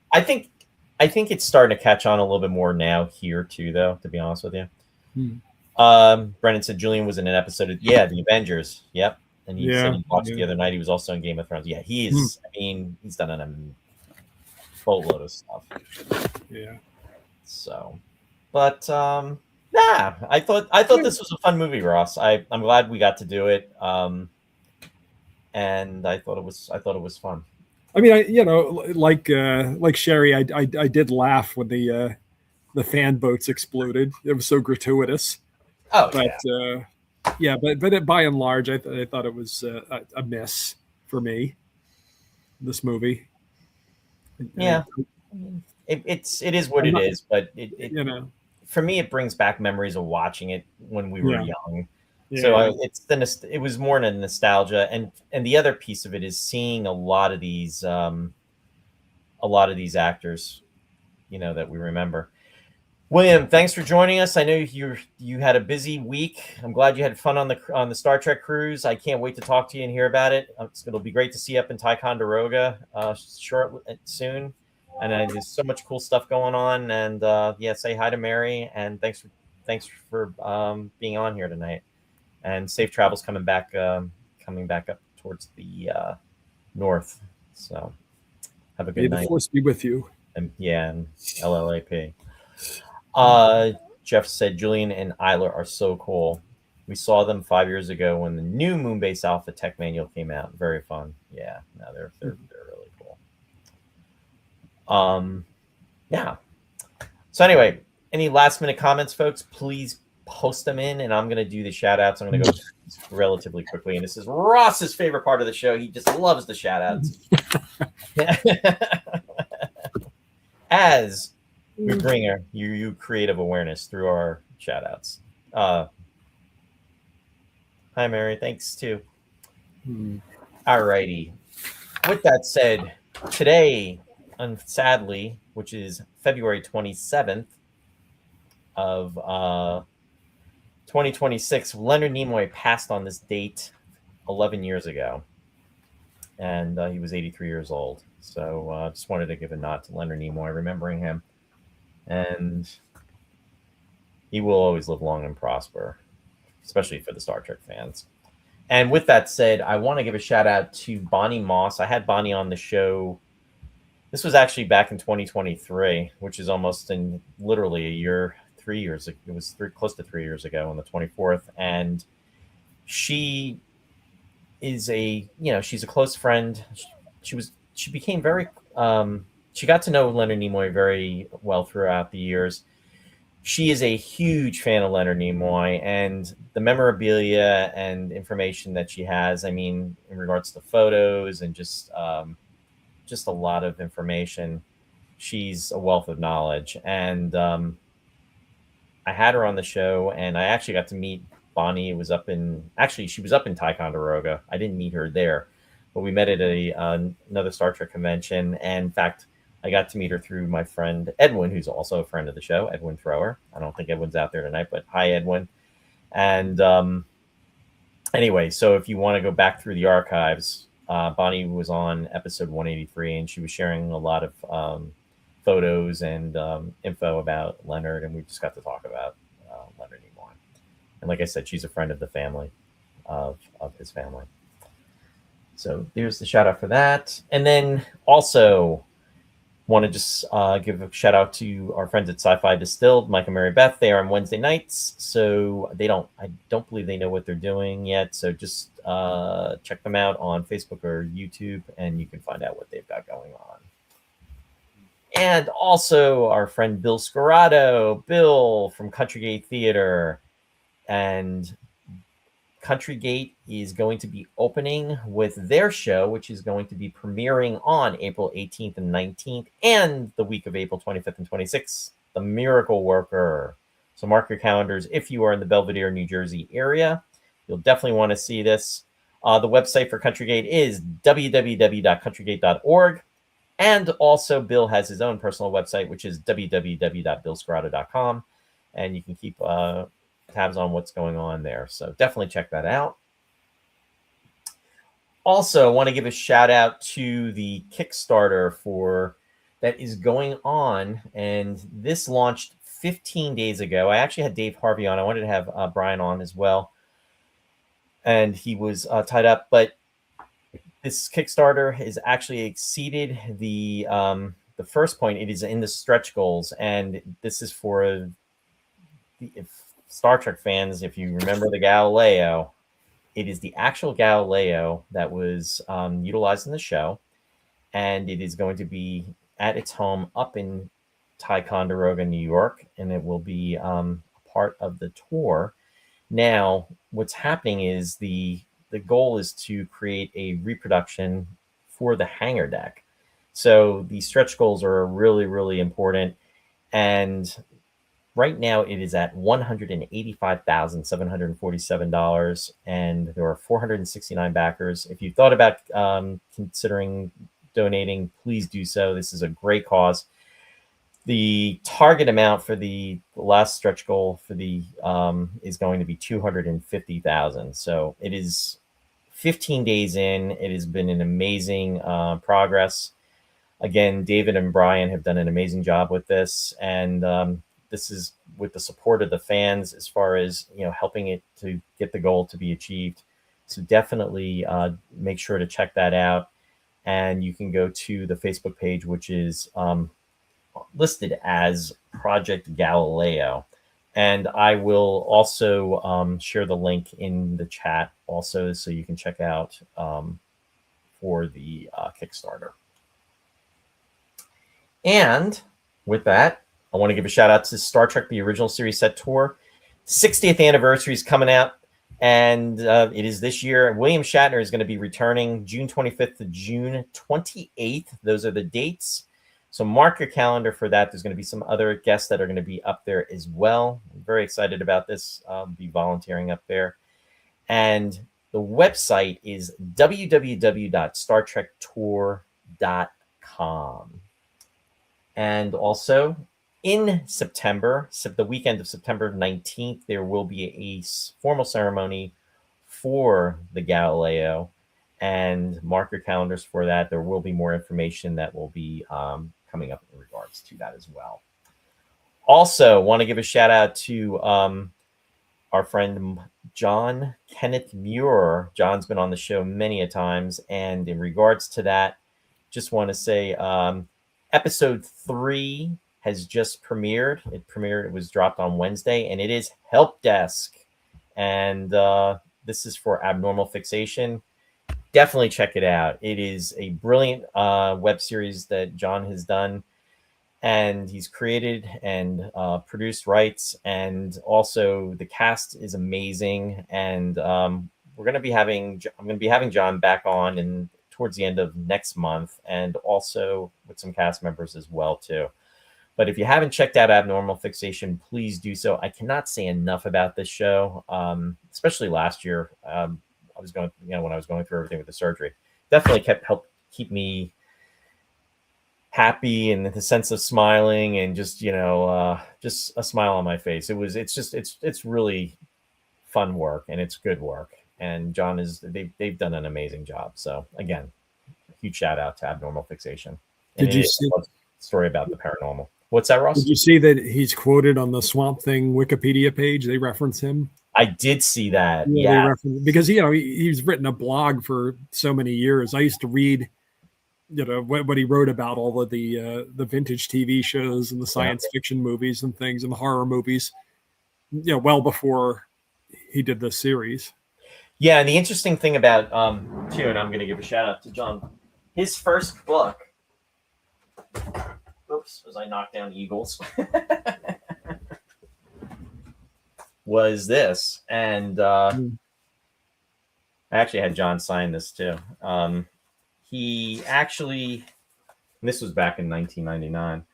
I think it's starting to catch on a little bit more now here too, though, to be honest with you. Brennan said Julian was in an episode of The Avengers. Yep. And he said he watched it the other night. He was also in Game of Thrones. Yeah, he is. I mean, he's done a boatload of stuff. Yeah. So, but I thought this was a fun movie, Ross. I'm glad we got to do it. And I thought it was fun. I mean, like Sherry, I did laugh when the fan boats exploded. It was so gratuitous. Oh, but by and large, I thought it was a miss for me. This movie. Yeah, it is what it is, but it for me, it brings back memories of watching it when we were young. Yeah. So it was more than nostalgia, and the other piece of it is seeing a lot of these actors, that we remember. William, thanks for joining us. I know you had a busy week. I'm glad you had fun on the Star Trek cruise. I can't wait to talk to you and hear about it. It'll be great to see you up in Ticonderoga soon. And there's so much cool stuff going on. And say hi to Mary. And thanks for being on here tonight. And safe travels coming back up towards the north. So have a good night. May the force be with you. And LLAP. Jeff said Julian and Isla are so cool. We saw them 5 years ago when the new Moonbase Alpha Tech Manual came out. Very fun. Yeah, no, they're really cool. Yeah. So anyway, any last minute comments, folks? Please post them in, and I'm going to do the shout outs. I'm going to go relatively quickly, and this is Ross's favorite part of the show. He just loves the shout outs. As we bring you creative awareness through our shout outs. Hi, Mary. Thanks, too. All righty. With that said, today, sadly, which is February 27th of 2026, Leonard Nimoy passed on this date 11 years ago. And he was 83 years old. So I just wanted to give a nod to Leonard Nimoy, remembering him. And he will always live long and prosper, especially for the Star Trek fans. And with that said, I want to give a shout out to Bonnie Moss. I had Bonnie on the show. This was actually back in 2023, which is almost in literally a year, 3 years. It was close to 3 years ago on the 24th. And she is she's a close friend. She became very, she got to know Leonard Nimoy very well throughout the years. She is a huge fan of Leonard Nimoy, and the memorabilia and information that she has, I mean, in regards to photos and just a lot of information, she's a wealth of knowledge. And I had her on the show, and I actually got to meet Bonnie. She was up in Ticonderoga. I didn't meet her there, but we met at another Star Trek convention. And in fact, I got to meet her through my friend Edwin, who's also a friend of the show, Edwin Thrower. I don't think Edwin's out there tonight, but hi, Edwin. And anyway, so if you want to go back through the archives, Bonnie was on episode 183, and she was sharing a lot of photos and info about Leonard, and we just got to talk about Leonard Nimoy. And like I said, she's a friend of the family, of his family. So there's the shout out for that. And then also want to just give a shout out to our friends at Sci-Fi Distilled, Mike and Mary Beth. They are on Wednesday nights. So I don't believe they know what they're doing yet. So just check them out on Facebook or YouTube, and you can find out what they've got going on. And also our friend Bill Scorado, Bill from Country Gate Theater. And Country Gate is going to be opening with their show, which is going to be premiering on April 18th and 19th, and the week of April 25th and 26th, The Miracle Worker. So mark your calendars if you are in the Belvedere, New Jersey area. You'll definitely want to see this. The website for Country Gate is www.countrygate.org. And also Bill has his own personal website, which is www.billscorado.com. And you can keep tabs on what's going on there. So definitely check that out. Also, I want to give a shout out to the Kickstarter that is going on. And this launched 15 days ago. I actually had Dave Harvey on. I wanted to have Brian on as well. And he was tied up. But this Kickstarter has actually exceeded the first point. It is in the stretch goals. And this is for Star Trek fans. If you remember the Galileo, it is the actual Galileo that was utilized in the show. And it is going to be at its home up in Ticonderoga, New York. And it will be a part of the tour. Now, what's happening is the goal is to create a reproduction for the hangar deck. So these stretch goals are really, really important. And Right now, it is at $185,747, and there are 469 backers. If you thought about considering donating, please do so. This is a great cause. The target amount for the last stretch goal for the is going to be 250,000. So it is 15 days in. It has been an amazing progress. Again, David and Brian have done an amazing job with this, and this is with the support of the fans as far as helping it to get the goal to be achieved. So definitely make sure to check that out, and you can go to the Facebook page, which is listed as Project Galileo, and I will also share the link in the chat also, so you can check out for the Kickstarter. And with that, I want to give a shout out to Star Trek: The Original Series Set Tour. 60th anniversary is coming out, and it is this year. William Shatner is going to be returning June 25th to June 28th. Those are the dates. So mark your calendar for that. There's going to be some other guests that are going to be up there as well. I'm very excited about this. I'll be volunteering up there. And the website is www.startrektour.com. And also in September, the weekend of September 19th, there will be a formal ceremony for the Galileo, and mark your calendars for that. There will be more information that will be coming up in regards to that as well. Also, want to give a shout out to our friend John Kenneth Muir. John's been on the show many a times, and in regards to that, just want to say episode 3 has just premiered. It was dropped on Wednesday, and it is Help Desk. And this is for abnormal fixation. Definitely check it out. It is a brilliant web series that John has done, and he's created and produced rights, and also the cast is amazing. And I'm going to be having John back on and towards the end of next month, and also with some cast members as well too. But if you haven't checked out Abnormal Fixation, please do so. I cannot say enough about this show, especially last year. I was going, when I was going through everything with the surgery, definitely helped keep me happy and the sense of smiling and just a smile on my face. It's really fun work, and it's good work. And John they've done an amazing job. So again, huge shout out to Abnormal Fixation. And did you see a story about the paranormal? What's that, Ross? Did you see that he's quoted on the Swamp Thing Wikipedia page? They reference him. I did see that. Yeah. Because he's written a blog for so many years. I used to read what he wrote about all of the vintage TV shows and the science fiction movies and things and the horror movies, well before he did this series. Yeah, and the interesting thing about too, and I'm going to give a shout out to John, his first book. Oops, as I knocked down eagles. Was this, and I actually had John sign this too. He actually, this was back in 1999.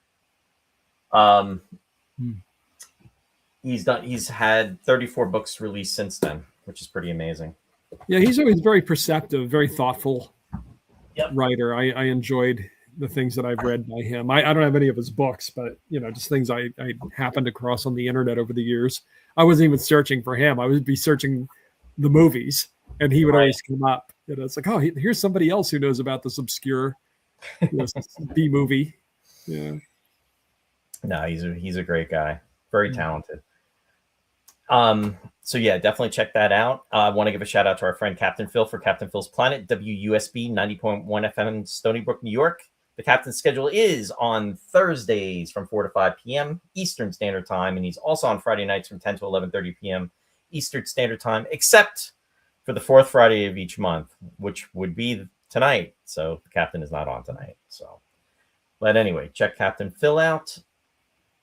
He's had 34 books released since then, which is pretty amazing. Yeah, he's always very perceptive, very thoughtful writer. I enjoyed the things that I've read by him. I don't have any of his books, but just things I happened across on the internet over the years. I wasn't even searching for him. I would be searching the movies, and he would always come up. It's like, oh, here's somebody else who knows about this obscure B movie. Yeah. No, he's a great guy. Very talented. So yeah, definitely check that out. I want to give a shout out to our friend Captain Phil for Captain Phil's Planet, WUSB 90.1 FM, Stony Brook, New York. The captain's schedule is on Thursdays from 4 to 5 p.m. Eastern Standard Time, and he's also on Friday nights from 10 to 11:30 p.m. Eastern Standard Time, except for the fourth Friday of each month, which would be tonight. So the captain is not on tonight. So, but anyway, check Captain Phil out.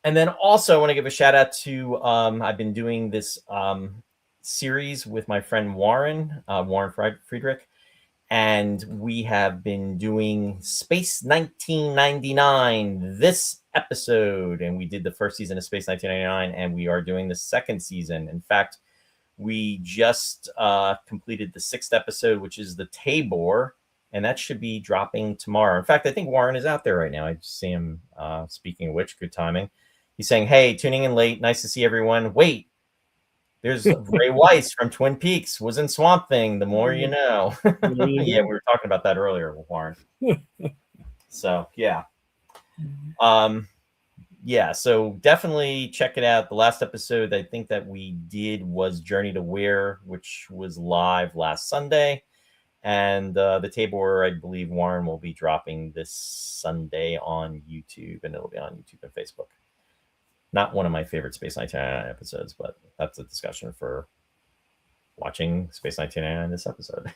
And then also I want to give a shout out to, I've been doing this series with my friend Warren Friedrich, and we have been doing Space 1999, This episode, and we did the first season of Space 1999, and we are doing the second season. In fact, we just completed the 6th episode, which is the Tabor, and that should be dropping tomorrow. In fact, I think Warren is out there right now. I just see him. Speaking of which, good timing. He's saying, "Hey, tuning in late. Nice to see everyone. Wait, there's Ray Weiss from Twin Peaks. Was in Swamp Thing. The more you know." Yeah, we were talking about that earlier with Warren. So yeah. Yeah, so definitely check it out. The last episode I think that we did was Journey to Where, which was live last Sunday. And the Tabor, I believe Warren will be dropping this Sunday on YouTube, and it'll be on YouTube and Facebook. Not one of my favorite Space 1999 episodes, but that's a discussion for watching Space 1999 this episode.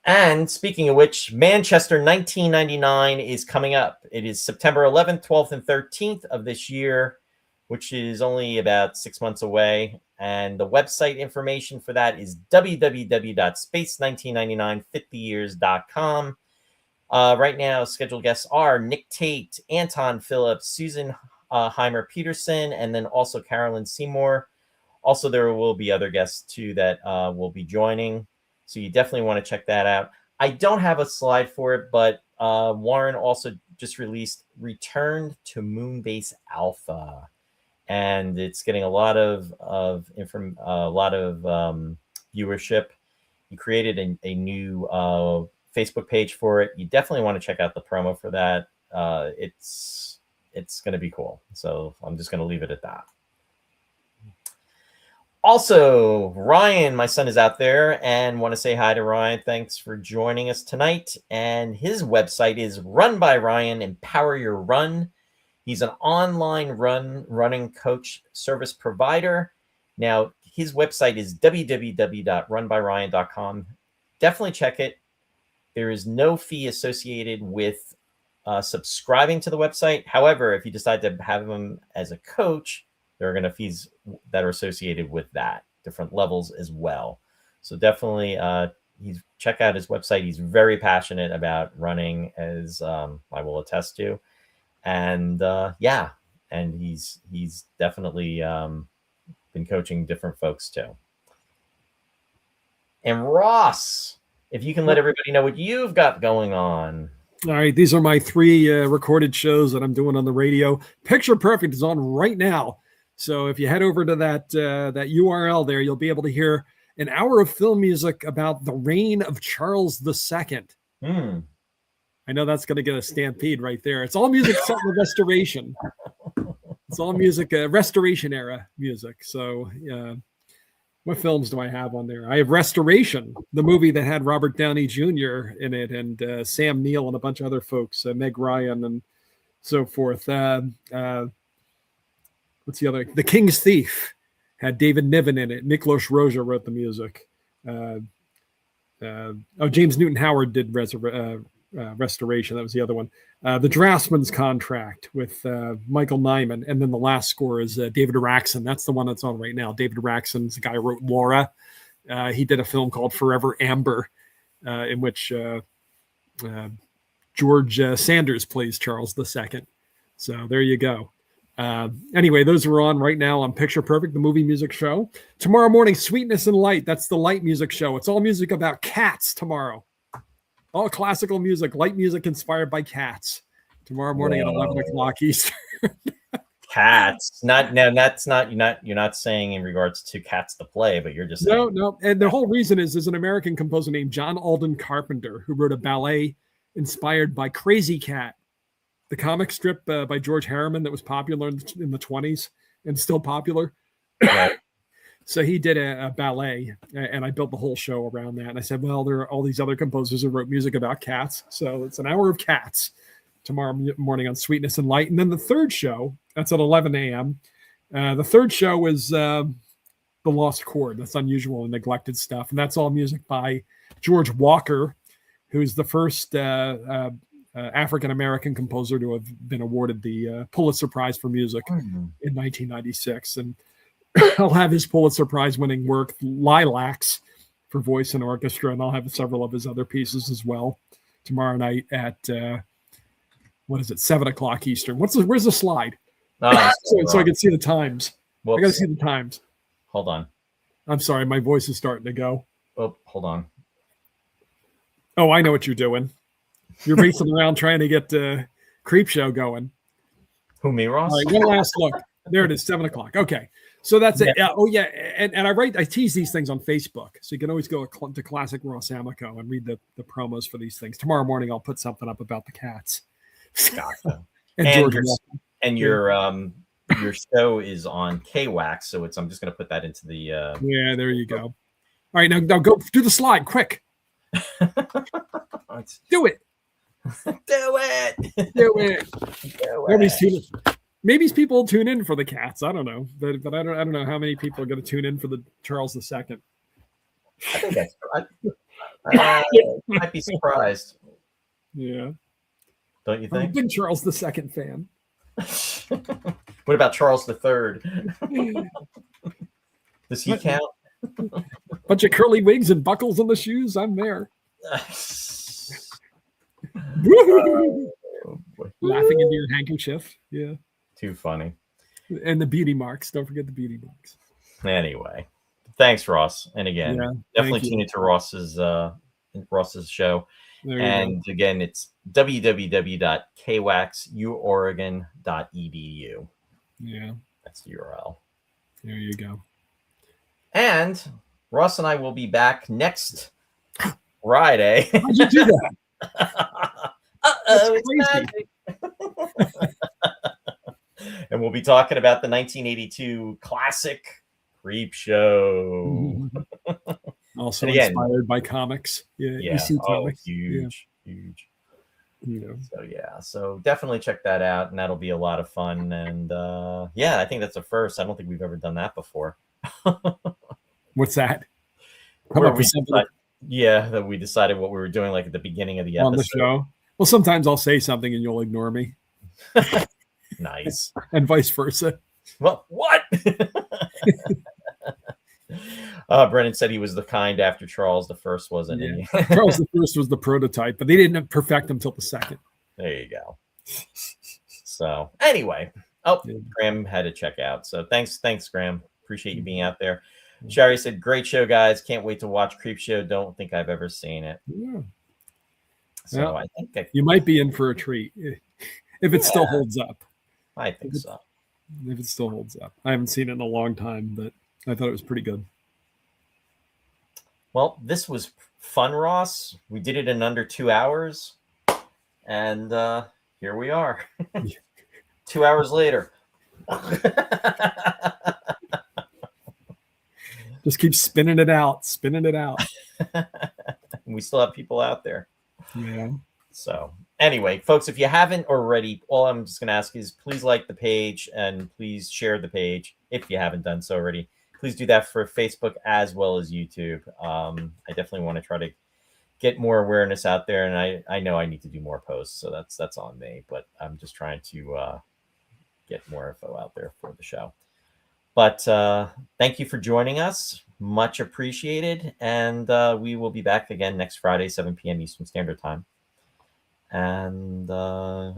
And speaking of which, Manchester 1999 is coming up. It is September 11th, 12th, and 13th of this year, which is only about 6 months away. And the website information for that is www.space199950years.com. Right now, scheduled guests are Nick Tate, Anton Phillips, Susan Heimer Peterson, and then also Carolyn Seymour. Also, there will be other guests too that will be joining. So you definitely want to check that out. I don't have a slide for it, but Warren also just released Return to Moonbase Alpha, and it's getting a lot of viewership. He created a new Facebook page for it. You definitely want to check out the promo for that. It's going to be cool. So I'm just going to leave it at that. Also, Ryan, my son, is out there, and want to say hi to Ryan. Thanks for joining us tonight. And his website is Run by Ryan, Empower Your Run. He's an online running coach service provider. Now, his website is www.runbyryan.com. Definitely check it. There is no fee associated with subscribing to the website. However, if you decide to have him as a coach, there are going to fees that are associated with that, different levels as well. So definitely check out his website. He's very passionate about running, as I will attest to. And and he's definitely been coaching different folks too. And Ross, if you can let everybody know what you've got going on. All right, these are my 3 recorded shows that I'm doing on the radio. Picture Perfect is on right now. So if you head over to that URL there, you'll be able to hear an hour of film music about the reign of Charles II. I know that's going to get a stampede right there. It's all music set in the Restoration. It's all music, Restoration era music. So what films do I have on there? I have Restoration, the movie that had Robert Downey Jr. in it, and Sam Neill and a bunch of other folks, Meg Ryan and so forth. What's the other? The King's Thief had David Niven in it. Miklos Rozsa wrote the music. James Newton Howard did Restoration. That was the other one. The Draftsman's Contract with Michael Nyman. And then the last score is David Araxon. That's the one that's on right now. David Araxon's the guy who wrote Laura. He did a film called Forever Amber, in which George Sanders plays Charles II. So there you go. Anyway, those are on right now on Picture Perfect, the movie music show. Tomorrow morning, Sweetness and Light. That's the light music show. It's all music about cats tomorrow. All classical music, light music inspired by cats. Tomorrow morning at 11 o'clock Eastern. Cats. You're not saying in regards to Cats to Play, but you're just saying. No. And the whole reason is there's an American composer named John Alden Carpenter who wrote a ballet inspired by Crazy Cat, the comic strip by George Harriman that was popular in the 20s and still popular. Right. So he did a ballet, and I built the whole show around that. And I said, well, there are all these other composers who wrote music about cats. So it's an hour of cats tomorrow morning on Sweetness and Light. And then the third show, that's at 11 a.m. The third show is The Lost Chord. That's unusual and neglected stuff. And that's all music by George Walker, who's the first African-American composer to have been awarded the Pulitzer Prize for Music in 1996. And I'll have his Pulitzer Prize winning work, Lilacs, for voice and orchestra, and I'll have several of his other pieces as well tomorrow night at what is it? 7:00 Eastern. Where's the slide? Oh, so I can see the times. Whoops. I got to see the times. Hold on. I'm sorry, my voice is starting to go. Oh, hold on. Oh, I know what you're doing. You're racing around trying to get Creep Show going. Who, me, Ross? All right, one last look. There it is, 7:00. Okay, so that's it. Oh yeah, and I tease these things on Facebook, so you can always go to Classic Ross Amico and read the promos for these things. Tomorrow morning, I'll put something up about the cats. Gotcha. and your show is on KWAX, so I'm just going to put that into the. Yeah, there you go. All right, now go do the slide quick. Do it. Do it. Do it. Nobody's tuning. Maybe people tune in for the cats. I don't know, but I don't know how many people are going to tune in for the Charles II. I think I might be surprised. Yeah. Don't you I'm a think? big Charles II fan. What about Charles III? Does he count? Bunch of curly wigs and buckles on the shoes. I'm there. Laughing into your handkerchief. Yeah. Too funny. And the beauty marks. Don't forget the beauty marks. Anyway, thanks, Ross. And again, definitely tune into Ross's show. And again, it's www.kwaxuoregon.edu. Yeah. That's the URL. There you go. And Ross and I will be back next Friday. How'd you do that? It's magic. And we'll be talking about the 1982 classic Creep Show. Also inspired by comics. Yeah. EC comics. Huge. Yeah. So definitely check that out, and that'll be a lot of fun. And I think that's a first. I don't think we've ever done that before. What's that? That we decided what we were doing, like at the beginning of the episode. On the show. Well, sometimes I'll say something and you'll ignore me. Nice. And vice versa. Well, what? Brennan said he was the kind after Charles I, wasn't he? Charles I was the prototype, but they didn't perfect him till the second. There you go. So anyway, Graham had to check out. So thanks, Graham. Appreciate you being out there. Sherry said, "Great show, guys. Can't wait to watch Creep Show. Don't think I've ever seen it." Yeah. So I think you might be in for a treat if it still holds up. I think so. If it still holds up. I haven't seen it in a long time, but I thought it was pretty good. Well, this was fun, Ross. We did it in under 2 hours. And here we are. 2 hours later. Just keep spinning it out. We still have people out there. Yeah. So anyway, folks, if you haven't already, all I'm just going to ask is please like the page and please share the page if you haven't done so already. Please do that for Facebook as well as YouTube. I definitely want to try to get more awareness out there, and I know I need to do more posts, so that's on me. But I'm just trying to get more info out there for the show. But thank you for joining us. Much appreciated. And we will be back again next Friday, 7 p.m. Eastern Standard Time. And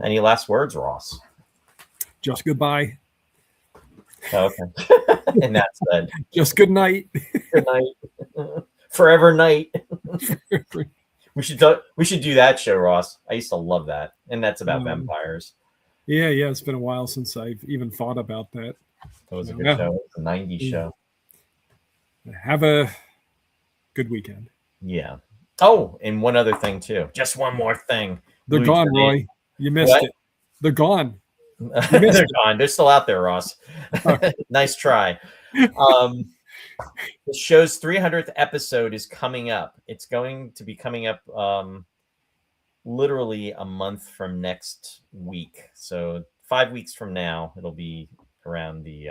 any last words, Ross? Just goodbye. Okay. And that's said. Just good night. Good night. Forever night. We should do that show, Ross. I used to love that. And that's about vampires. Yeah. It's been a while since I've even thought about that. That was a good show. It was a 90s show. Have a good weekend. Yeah. Oh, and one other thing, too. Just one more thing. They're gone, Roy. You missed it. They're gone. They're gone. They're still out there, Ross. Nice try. The show's 300th episode is coming up. It's going to be coming up literally a month from next week. So 5 weeks from now, it'll be around the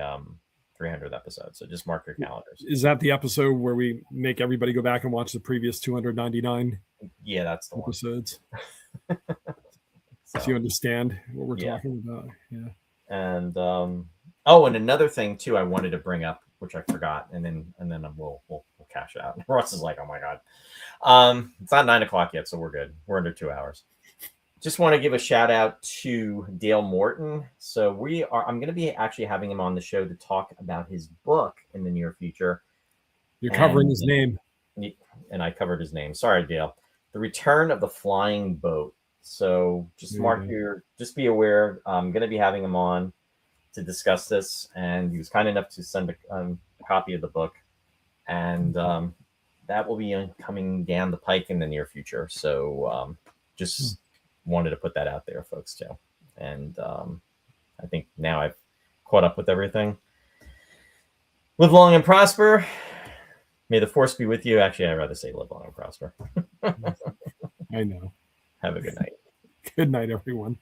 300th episode. So just mark your calendars. Is that the episode where we make everybody go back and watch the previous 299? Yeah, that's the episodes. So you understand what we're talking about. Yeah. And and another thing too I wanted to bring up, which I forgot, and then we'll cash out. Ross is like, oh my god. It's not 9 o'clock yet, so we're good. We're under 2 hours. just want to give a shout out to Dale Morton. So I'm going to be actually having him on the show to talk about his book in the near future. You're covering his name. And I covered his name. Sorry, Dale. The Return of the Flying Boat. So just just be aware. I'm going to be having him on to discuss this. And he was kind enough to send a copy of the book. And that will be coming down the pike in the near future. So just wanted to put that out there, folks, too. And I think now I've caught up with everything. Live long and prosper. May the force be with you. Actually, I'd rather say live long and prosper. I know. Have a good night. Good night, everyone.